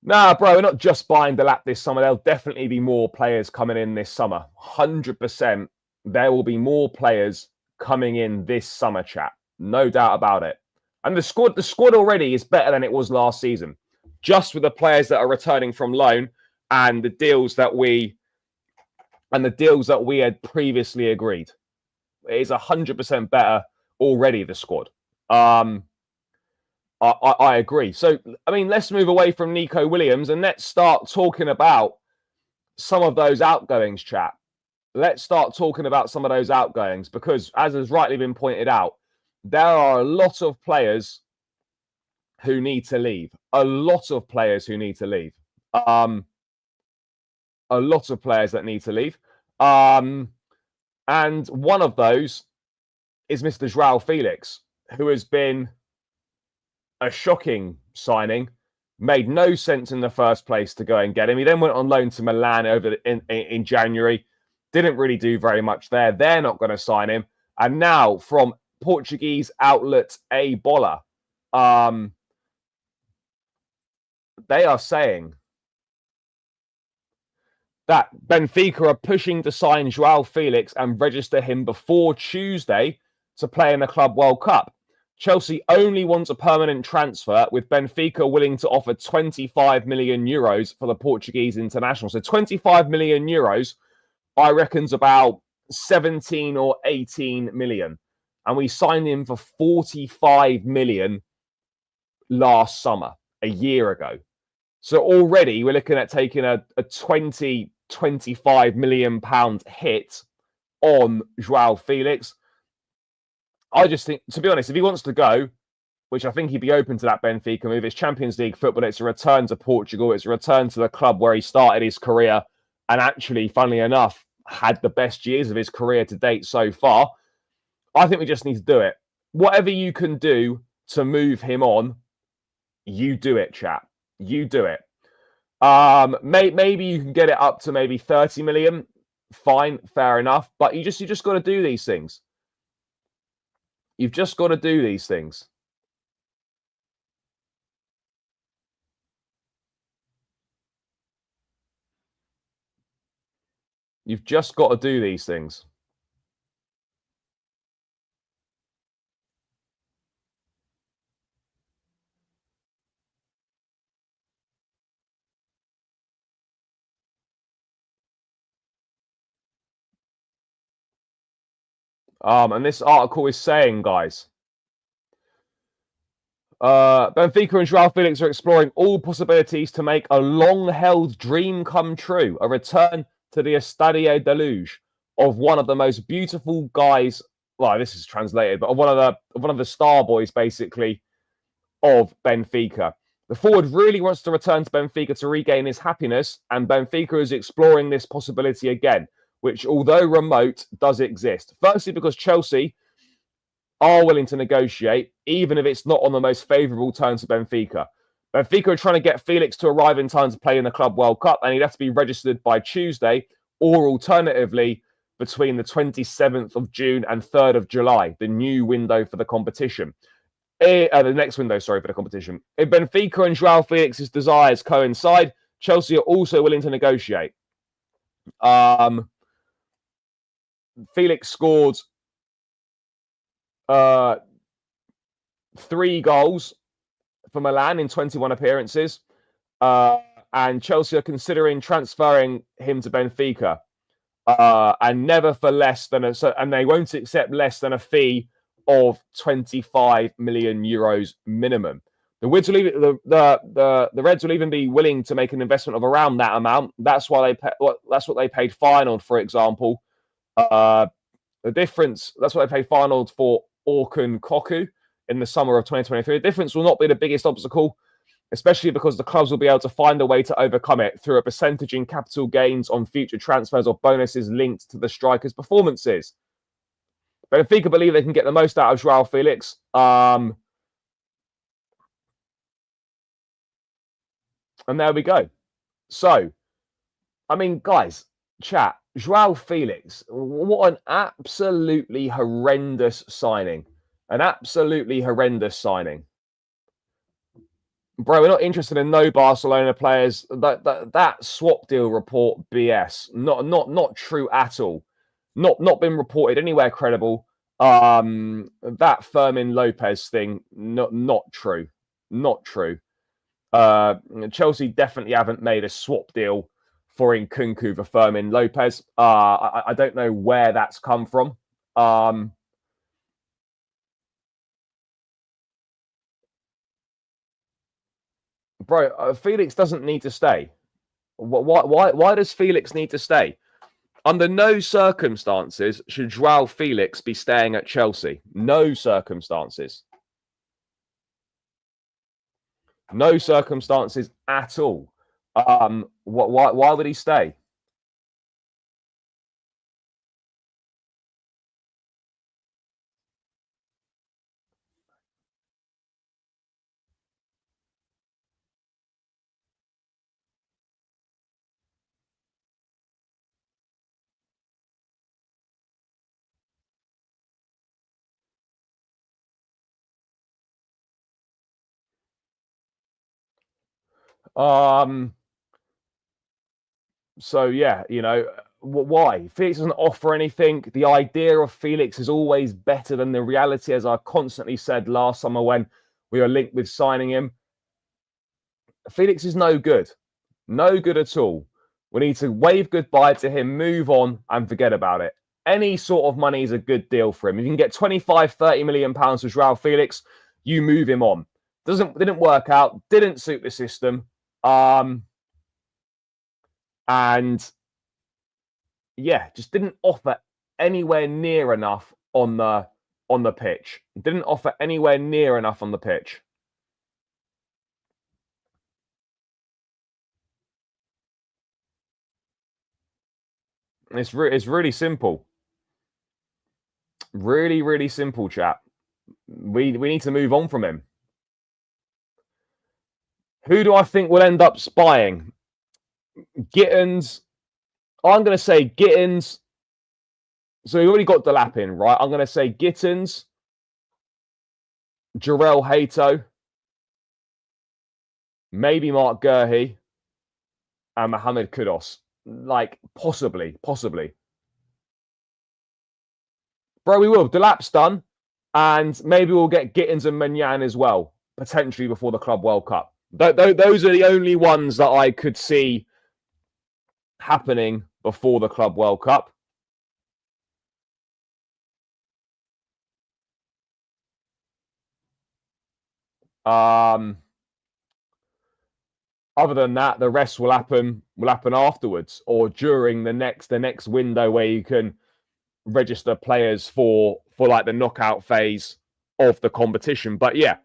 Nah, bro, we're not just buying the lap this summer. There'll definitely be more players coming in this summer. 100%. There will be more players coming in this summer, chat. No doubt about it. And the squad already is better than it was last season. Just with the players that are returning from loan and the deals that we had previously agreed. It is 100% better already, the squad. I agree. So, I mean, let's move away from Nico Williams and let's start talking about some of those outgoings, chat. Let's start talking about some of those outgoings because, as has rightly been pointed out, there are a lot of players who need to leave. A lot of players who need to leave. A lot of players that need to leave. And one of those is Mr. Joao Felix, who has been a shocking signing. Made no sense in the first place to go and get him. He then went on loan to Milan in January. Didn't really do very much there. They're not going to sign him. And now from Portuguese outlet A Bola, they are saying that Benfica are pushing to sign Joao Felix and register him before Tuesday to play in the Club World Cup. Chelsea only wants a permanent transfer, with Benfica willing to offer 25 million euros for the Portuguese international. So 25 million euros, I reckon's about 17 or 18 million. And we signed him for 45 million last summer, a year ago. So already we're looking at taking a 25 million pound hit on Joao Felix. I just think, to be honest, if he wants to go, which I think he'd be open to that Benfica move, it's Champions League football, it's a return to Portugal, it's a return to the club where he started his career and actually, funnily enough, had the best years of his career to date so far. I think we just need to do it. Whatever you can do to move him on, you do it, chap. You do it. Maybe you can get it up to maybe 30 million. Fine, fair enough. But you just got to do these things. You've just got to do these things. You've just got to do these things. And this article is saying, guys, Benfica and Joao Felix are exploring all possibilities to make a long-held dream come true, a return to the Estadio da Luz of one of the most beautiful guys. Well, this is translated, but of one of the star boys, basically, of Benfica. The forward really wants to return to Benfica to regain his happiness, and Benfica is exploring this possibility again, which, although remote, does exist. Firstly, because Chelsea are willing to negotiate, even if it's not on the most favourable terms to Benfica. Benfica are trying to get Felix to arrive in time to play in the Club World Cup, and he'd have to be registered by Tuesday, or alternatively, between the 27th of June and 3rd of July, the new window for the competition. The next window, for the competition. If Benfica and Joao Felix's desires coincide, Chelsea are also willing to negotiate. Felix scored 3 goals for Milan in 21 appearances, and Chelsea are considering transferring him to Benfica, and never for less than and they won't accept less than a fee of 25 million euros minimum. The Reds will even be willing to make an investment of around that amount. That's why that's what they paid Feyenoord, for example. The difference, that's what they paid Feyenoord for Orkun Koku in the summer of 2023. The difference will not be the biggest obstacle, especially because the clubs will be able to find a way to overcome it through a percentage in capital gains on future transfers or bonuses linked to the strikers' performances. Benfica believe they can get the most out of Joao Felix. And there we go. So, I mean, guys, chat, Joao Felix, what an absolutely horrendous signing. An absolutely horrendous signing. Bro, we're not interested in no Barcelona players. That swap deal report BS. Not true at all. Not been reported anywhere credible. That Fermin Lopez thing, not true. Not true. Chelsea definitely haven't made a swap deal for Nkunku for Fermin Lopez. I don't know where that's come from. Bro, Felix doesn't need to stay. Why does Felix need to stay? Under no circumstances should Joao Felix be staying at Chelsea. No circumstances. No circumstances at all. Why would he stay? So yeah, you know, why? Felix doesn't offer anything. The idea of Felix is always better than the reality, as I constantly said last summer when we were linked with signing him. Felix is no good. No good at all. We need to wave goodbye to him, move on, and forget about it. Any sort of money is a good deal for him. If you can get 25, 30 million pounds for Joao Felix, you move him on. Didn't work out, didn't suit the system. And yeah, just didn't offer anywhere near enough on the pitch. Didn't offer anywhere near enough on the pitch. It's really simple. Really, really simple, chap. We need to move on from him. Who do I think will end up spying? Gittins. I'm going to say Gittins. So we already got Delap in, right? I'm going to say Gittins, Jarell Hato, maybe Mark Gurhey, and Mohamed Kudus. Like, possibly. Bro, we will. Delap's done. And maybe we'll get Gittins and Maignan as well, potentially before the Club World Cup. Those are the only ones that I could see happening before the Club World Cup. Other than that, the rest will happen afterwards or during the next window where you can register players for like the knockout phase of the competition. But yeah,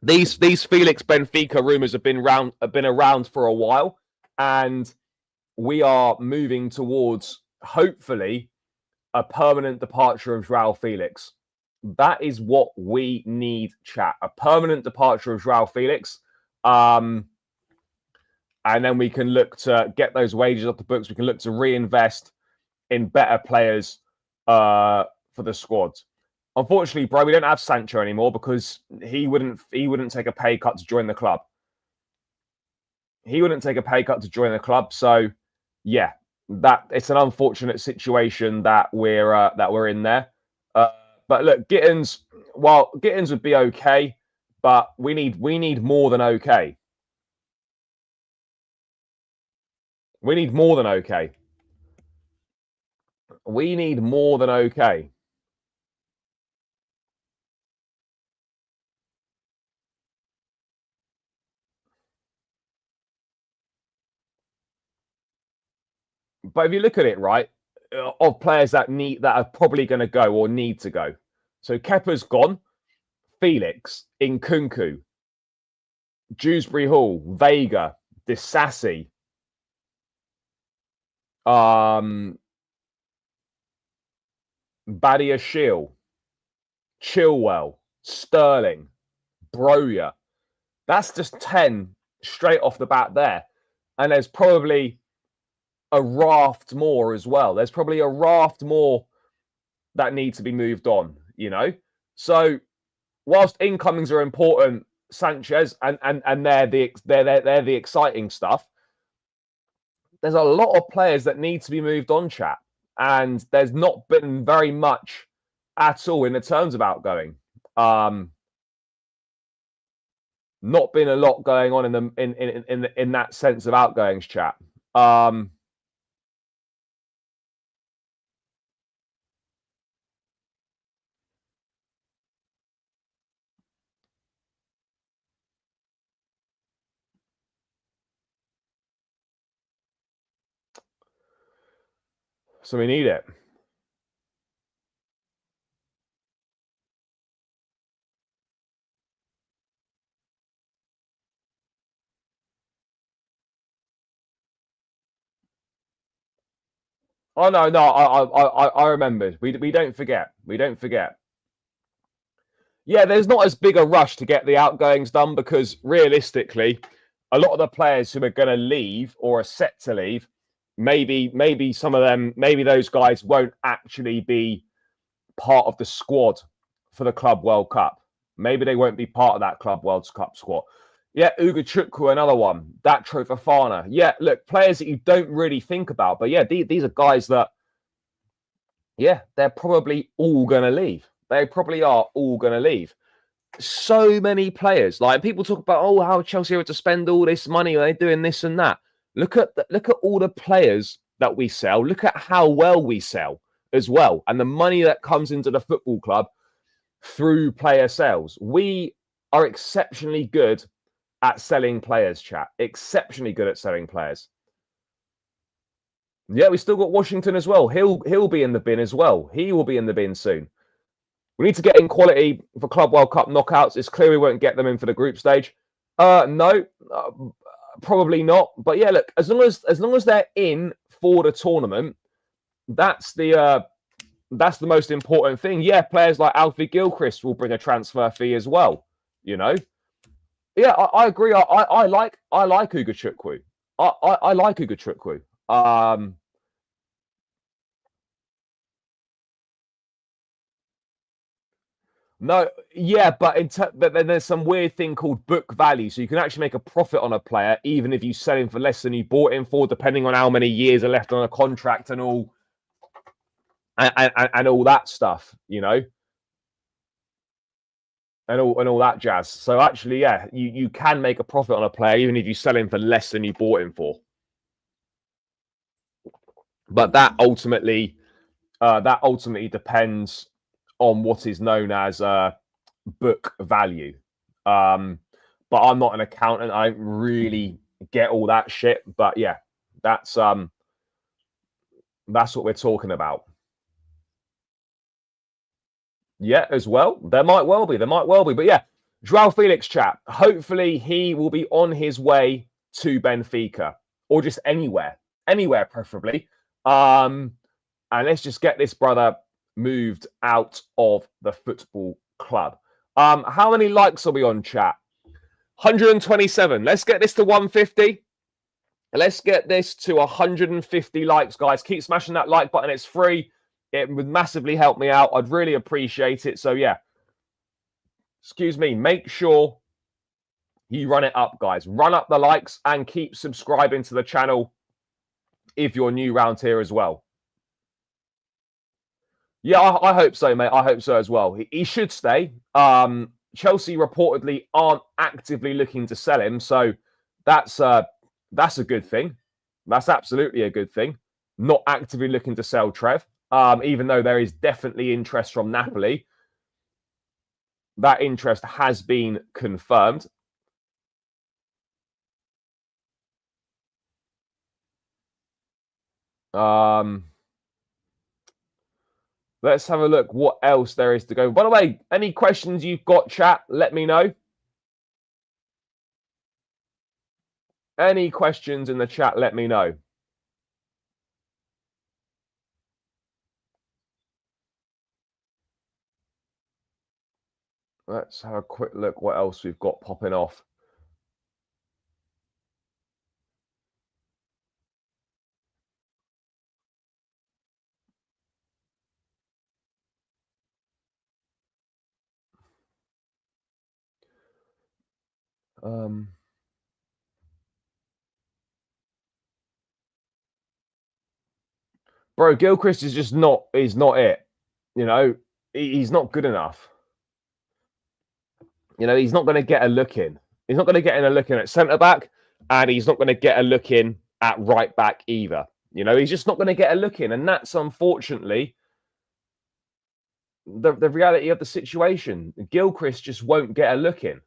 these Felix Benfica rumors have been around for a while, and we are moving towards hopefully a permanent departure of Joao Felix. That is what we need, chat. A permanent departure of Joao Felix. And then we can look to get those wages off the books. We can look to reinvest in better players for the squad. Unfortunately, bro, we don't have Sancho anymore because he wouldn't take a pay cut to join the club. He wouldn't take a pay cut to join the club. So, yeah, that it's an unfortunate situation that we're in there. But look, Gittins would be okay, but we need more than okay. We need more than okay. We need more than okay. But if you look at it, right, of players that are probably going to go or need to go. So Kepa's gone, Felix, Nkunku, Dewsbury Hall, Vega, Disassi, Badiashile, Chilwell, Sterling, Broja. That's just 10 straight off the bat there. And there's probably a raft more as well. There's probably a raft more that need to be moved on, you know? So whilst incomings are important, Sanchez and they're the exciting stuff, there's a lot of players that need to be moved on, chat. And there's not been very much at all in the terms of outgoing. Not been a lot going on in that sense of outgoings, chat. So we need it. Oh no, I remembered. We don't forget. We don't forget. Yeah, there's not as big a rush to get the outgoings done because realistically, a lot of the players who are going to leave or are set to leave, maybe some of them, maybe those guys won't actually be part of the squad for the Club World Cup. Maybe they won't be part of that Club World Cup squad. Yeah, Ugochukwu, another one. That Fofana. Yeah, look, players that you don't really think about. But yeah, these are guys that, yeah, they're probably all going to leave. They probably are all going to leave. So many players. Like people talk about, oh, how Chelsea are to spend all this money. Are they doing this and that? Look at all the players that we sell. Look at how well we sell as well. And the money that comes into the football club through player sales. We are exceptionally good at selling players, chat. Exceptionally good at selling players. Yeah, we still got Washington as well. He'll be in the bin as well. He will be in the bin soon. We need to get in quality for Club World Cup knockouts. It's clear we won't get them in for the group stage. No, probably not. But yeah, look, as long as they're in for the tournament, that's the most important thing. Yeah, players like Alfie Gilchrist will bring a transfer fee as well. You know, yeah, I agree. I like Ugochukwu. I like Ugochukwu. No, yeah, but then there's some weird thing called book value, so you can actually make a profit on a player even if you sell him for less than you bought him for, depending on how many years are left on a contract and all, and all that stuff, you know, and all that jazz. So actually, yeah, you can make a profit on a player even if you sell him for less than you bought him for. But that ultimately depends on what is known as book value. But I'm not an accountant. I don't really get all that shit. But yeah, that's what we're talking about. Yeah, as well. There might well be. But yeah, Joao Felix, chat. Hopefully he will be on his way to Benfica or just anywhere preferably. And let's just get this brother moved out of the football club. How many likes are we on, chat? 127. Let's get this to 150. Let's get this to 150 likes, guys. Keep smashing that like button. It's free. It would massively help me out. I'd really appreciate it. So, yeah. Excuse me. Make sure you run it up, guys. Run up the likes and keep subscribing to the channel if you're new around here as well. Yeah, I hope so, mate. I hope so as well. He should stay. Chelsea reportedly aren't actively looking to sell him, so that's a good thing. That's absolutely a good thing. Not actively looking to sell Trev, even though there is definitely interest from Napoli. That interest has been confirmed. Let's have a look what else there is to go. By the way, any questions you've got, chat, let me know. Any questions in the chat, let me know. Let's have a quick look what else we've got popping off. Bro, Gilchrist is just not it. You know, he's not good enough. You know, he's not going to get a look in. He's not going to get in a look in at centre back, and he's not going to get a look in at right back either. You know, he's just not going to get a look in, and that's unfortunately the reality of the situation. Gilchrist just won't get a look in.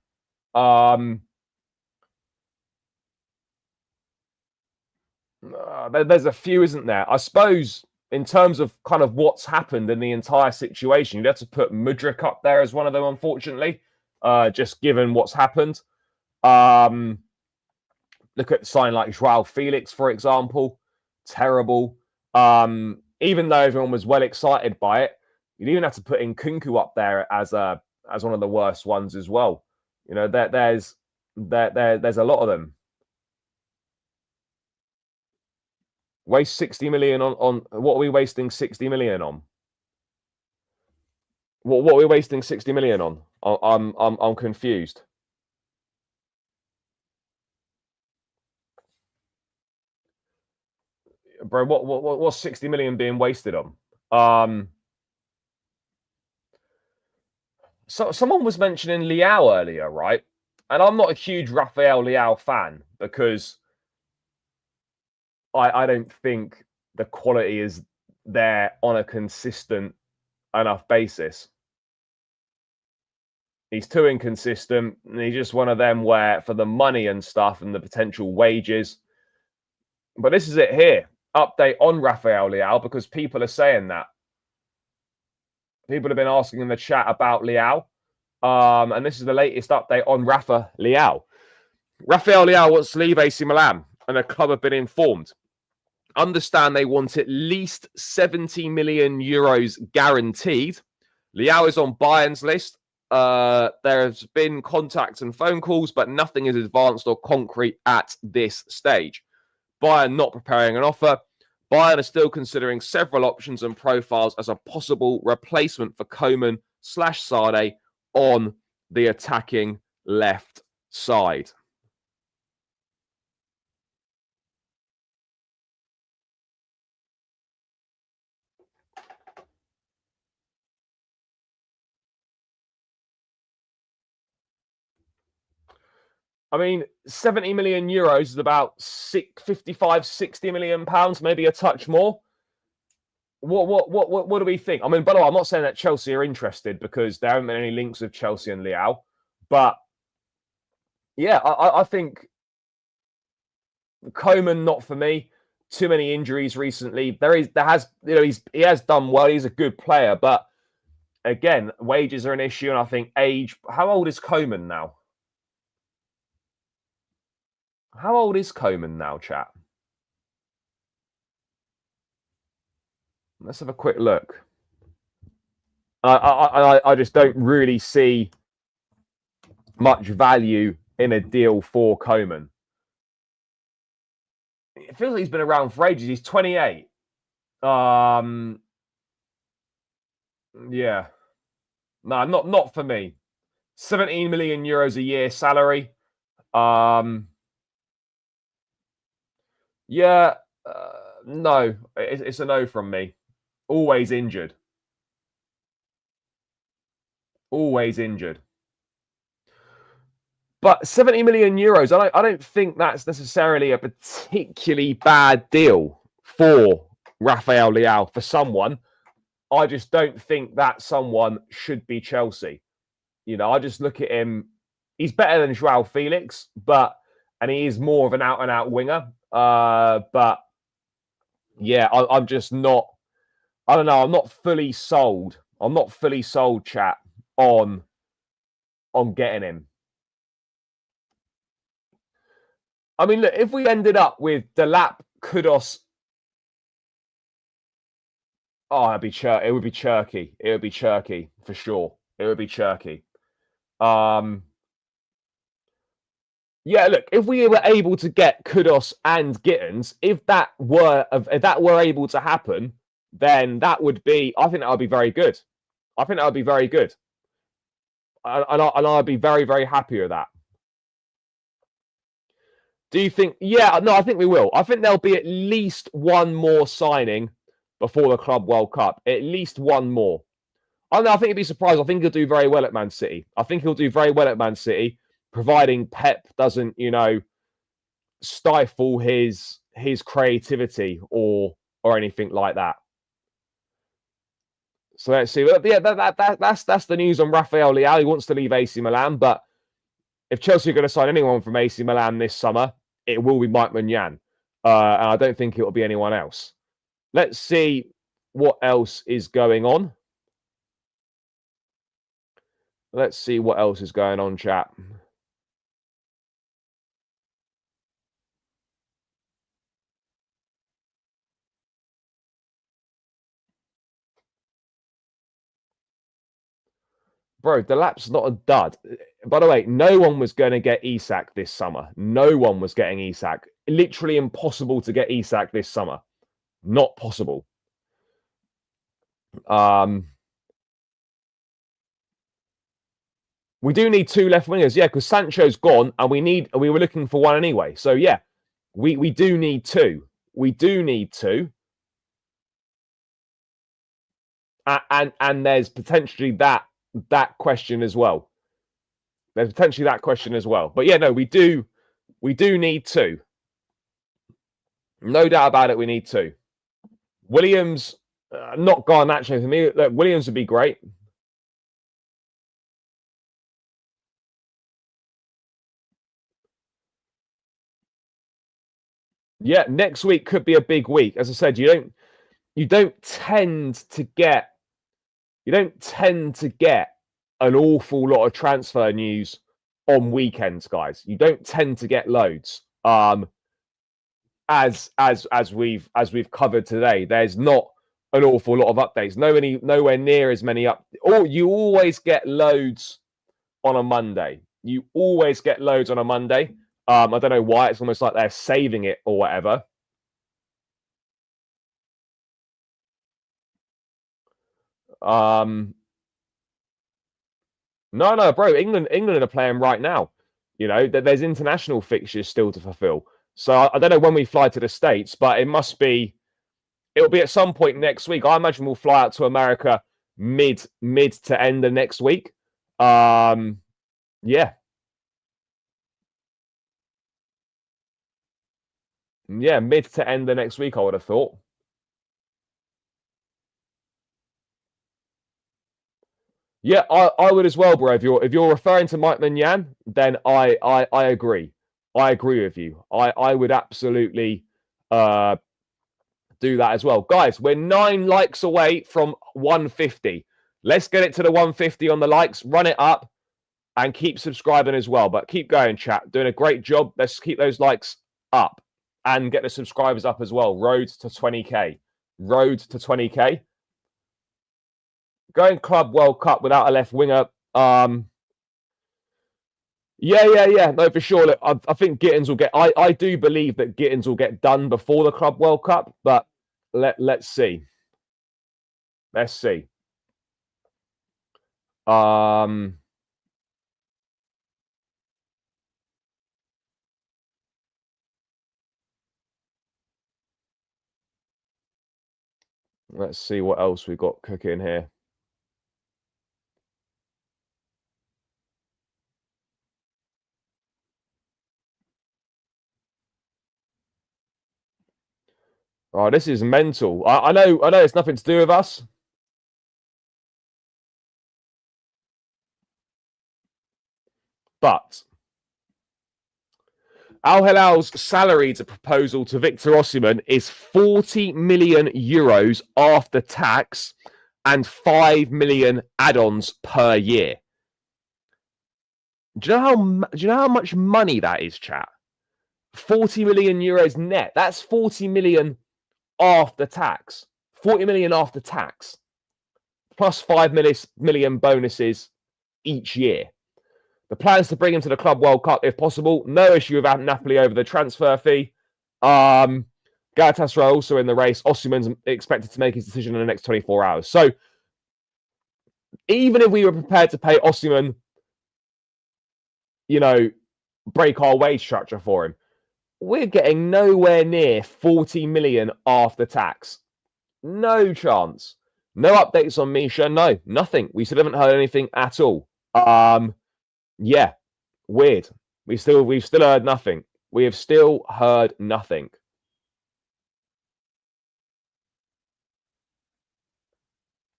There's a few, isn't there? I suppose in terms of kind of what's happened in the entire situation, you'd have to put Mudryk up there as one of them, unfortunately, just given what's happened. Look at sign like Joao Felix, for example. Terrible. Even though everyone was well excited by it, you'd even have to put in Kunku up there as one of the worst ones as well. You know, there's a lot of them. Waste 60 million on what are we wasting 60 million on? What are we wasting 60 million on? I'm confused. Bro, what's 60 million being wasted on? So someone was mentioning Leao earlier, right? And I'm not a huge Rafael Leao fan because I don't think the quality is there on a consistent enough basis. He's too inconsistent. And he's just one of them where for the money and stuff and the potential wages. But this is it here. Update on Rafael Leao because people are saying that. People have been asking in the chat about Leao. And this is the latest update on Rafa Leao. Rafael Leao wants to leave AC Milan and the club have been informed. Understand they want at least 70 million euros guaranteed. Leao is on Bayern's list. There has been contacts and phone calls, but nothing is advanced or concrete at this stage. Bayern not preparing an offer. Bayern are still considering several options and profiles as a possible replacement for Koeman/Sade on the attacking left side. I mean, 70 million euros is about 55, 60 million pounds, maybe a touch more. What do we think? I mean, by the way, I'm not saying that Chelsea are interested because there haven't been any links with Chelsea and Leao. But yeah, I think Koeman, not for me. Too many injuries recently. He has done well. He's a good player, but again, wages are an issue, and I think age. How old is Koeman now? How old is Koeman now, chat? Let's have a quick look. I just don't really see much value in a deal for Koeman. It feels like he's been around for ages. He's 28. Yeah. No, not for me. 17 million euros a year salary. Yeah. No, it's a no from me. Always injured. Always injured. But 70 million euros, I don't think that's necessarily a particularly bad deal for Rafael Leao for someone. I just don't think that someone should be Chelsea. You know, I just look at him. He's better than Joao Felix, and he is more of an out-and-out winger. But yeah, I'm just not. I don't know. I'm not fully sold. I'm not fully sold, chat, on getting him. I mean, look, if we ended up with Delap, Kudos, it would be Churky. It would be Churky for sure. It would be Churky. Yeah, look, if we were able to get Kudus and Gittins, if that were able to happen, then that would be, I think that would be very good. I think that would be very good. And I'd be very, very happy with that. Do you think? Yeah, no, I think we will. I think there'll be at least one more signing before the Club World Cup. At least one more. I think he'd be surprised. I think he'll do very well at Man City. I think he'll do very well at Man City, providing Pep doesn't, stifle his creativity or anything like that. So let's see. Yeah, that's the news on Rafael Leao. He wants to leave AC Milan, but if Chelsea are going to sign anyone from AC Milan this summer, it will be Mike Maignan. And I don't think it will be anyone else. Let's see what else is going on. Let's see what else is going on, chat. Bro, the lap's not a dud. By the way, no one was going to get Isak this summer. No one was getting Isak. Literally impossible to get Isak this summer. Not possible. We do need two left wingers, yeah, because Sancho's gone, and we were looking for one anyway. So yeah, we do need two. We do need two. And there's potentially that question as well. There's potentially that question as well. But yeah, no, we do need two. No doubt about it, we need two. Williams, not Garnacho for me. Look, Williams would be great. Yeah, next week could be a big week. As I said, you don't tend to get an awful lot of transfer news on weekends, guys. You don't tend to get loads. As we've covered today, there's not an awful lot of updates. Nowhere near as many up. Oh, you always get loads on a Monday. You always get loads on a Monday. I don't know why. It's almost like they're saving it or whatever. No, bro. England are playing right now. There's international fixtures still to fulfill. So I don't know when we fly to the States, but it'll be at some point next week. I imagine we'll fly out to America mid to end of next week. Yeah. Yeah, mid to end of next week, I would have thought. Yeah, I would as well, bro. If you're referring to Mike Maignan, then I agree. I agree with you. I would absolutely do that as well. Guys, we're 9 likes away from 150. Let's get it to the 150 on the likes, run it up, and keep subscribing as well. But keep going, chat. Doing a great job. Let's keep those likes up and get the subscribers up as well. Road to 20k. Road to 20k. Going Club World Cup without a left winger. Yeah. No, for sure. Look, I think Gittins will get. I do believe that Gittins will get done before the Club World Cup, but let's see. Let's see. Let's see what else we've got cooking here. Oh, this is mental. I know it's nothing to do with us. But Al Hilal's salary to proposal to Victor Osimhen is 40 million euros after tax and 5 million add-ons per year. Do you know how much money that is, chat? 40 million euros net. That's 40 million after tax. 40 million after tax. Plus 5 million bonuses each year. The plan is to bring him to the Club World Cup if possible. No issue with Napoli over the transfer fee. Galatasaray also in the race. Osimhen's expected to make his decision in the next 24 hours. So even if we were prepared to pay Osimhen, break our wage structure for him, we're getting nowhere near 40 million after tax. No chance. No updates on Misha. No, nothing. We still haven't heard anything at all. Yeah, weird. We've still heard nothing. We have still heard nothing.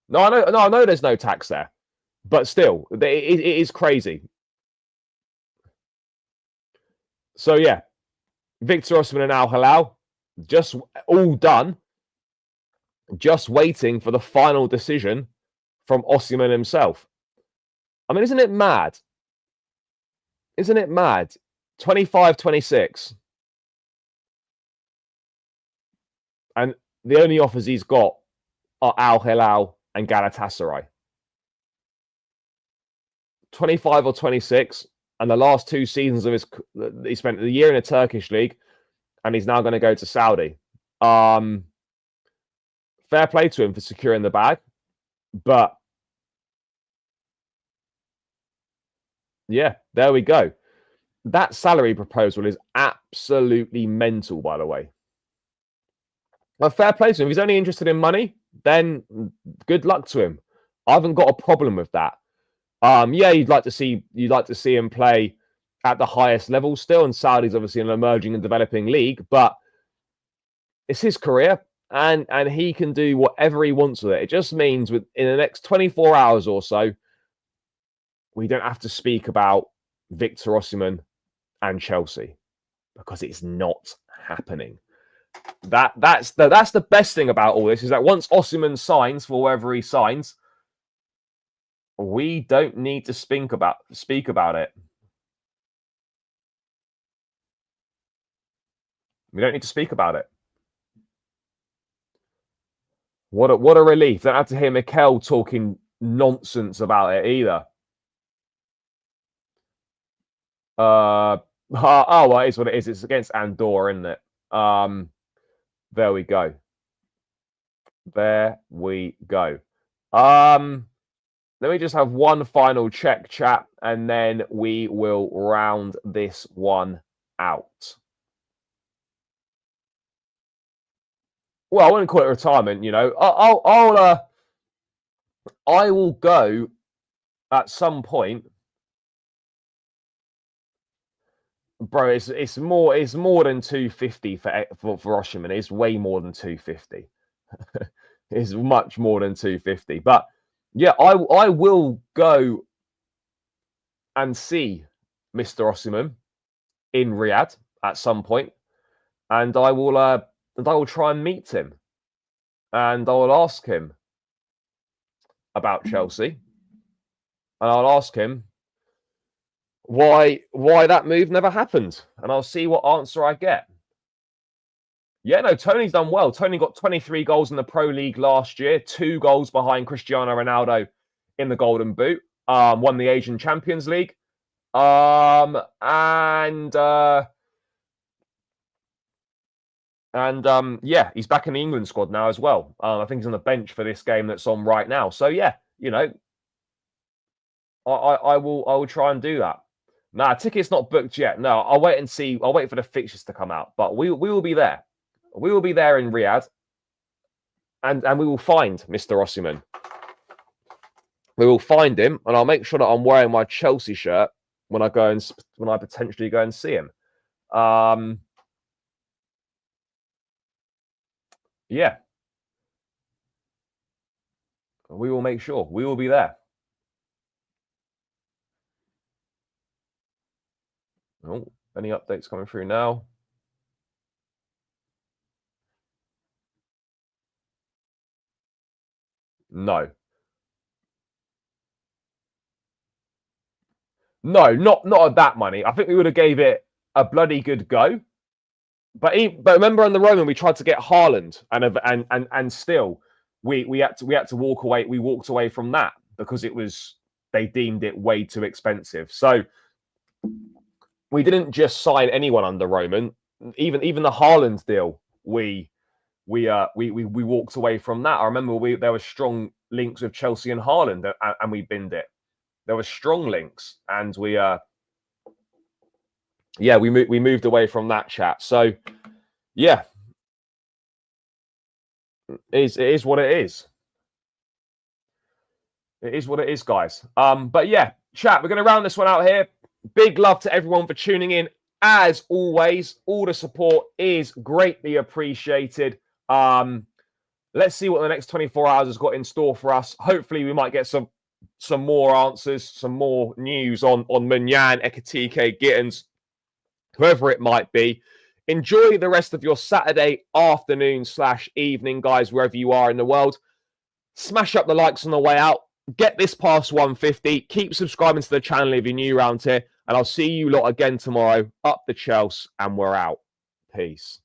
No, I know there's no tax there, but still, it is crazy. So yeah, Victor Osimhen and Al Hilal, just all done. Just waiting for the final decision from Osimhen himself. I mean, isn't it mad? Isn't it mad? 25-26. And the only offers he's got are Al Hilal and Galatasaray. 25 or 26. And the last 2 seasons of he spent a year in a Turkish league, and he's now going to go to Saudi. Fair play to him for securing the bag, but yeah, there we go. That salary proposal is absolutely mental, by the way. Well, fair play to him. If he's only interested in money, then good luck to him. I haven't got a problem with that. Yeah, you'd like to see him play at the highest level still, and Saudi's obviously an emerging and developing league, but it's his career, and he can do whatever he wants with it. It just means in the next 24 hours or so, we don't have to speak about Victor Osimhen and Chelsea, because it's not happening. That's the best thing about all this, is that once Osimhen signs for wherever he signs, we don't need to speak about it. We don't need to speak about it. What a relief. Don't have to hear Mikel talking nonsense about it either. Oh, well, it is what it is. It's against Andorra, isn't it? There we go. There we go. Let me just have one final check, chat, and then we will round this one out. Well, I wouldn't call it retirement, I will go at some point. Bro, it's more than 250 for Osimhen. It's way more than 250. It's much more than 250. But yeah, I will go and see Mr. Osimhen in Riyadh at some point, and I will try and meet him, and I will ask him about Chelsea, and I'll ask him why that move never happened, and I'll see what answer I get. Yeah, no, Tony's done well. Tony got 23 goals in the Pro League last year, 2 goals behind Cristiano Ronaldo in the Golden Boot. Won the Asian Champions League, and yeah, he's back in the England squad now as well. I think he's on the bench for this game that's on right now. So yeah, I will try and do that. Nah, ticket's not booked yet. No, I'll wait and see. I'll wait for the fixtures to come out. But we will be there. We will be there in Riyadh, and we will find Mr. Osimhen. We will find him, and I'll make sure that I'm wearing my Chelsea shirt when I potentially go and see him. Yeah, we will make sure. We will be there. Oh, any updates coming through now? No. No, not at that money. I think we would have gave it a bloody good go. But remember on the Roman, we tried to get Haaland, and still we had to walk away. We walked away from that because it was they deemed it way too expensive. So we didn't just sign anyone under Roman. Even the Haaland deal, we walked away from that. I remember there were strong links with Chelsea and Haaland, and we binned it. There were strong links, and we moved away from that chat. So yeah, it is what it is. It is what it is, guys. But yeah, chat, we're going to round this one out here. Big love to everyone for tuning in. As always, all the support is greatly appreciated. Let's see what the next 24 hours has got in store for us. Hopefully, we might get some more answers, some more news on Maignan, Ekitike, Gittins, whoever it might be. Enjoy the rest of your Saturday afternoon / evening, guys, wherever you are in the world. Smash up the likes on the way out. Get this past 150. Keep subscribing to the channel if you're new around here. And I'll see you lot again tomorrow. Up the Chelsea, and we're out. Peace.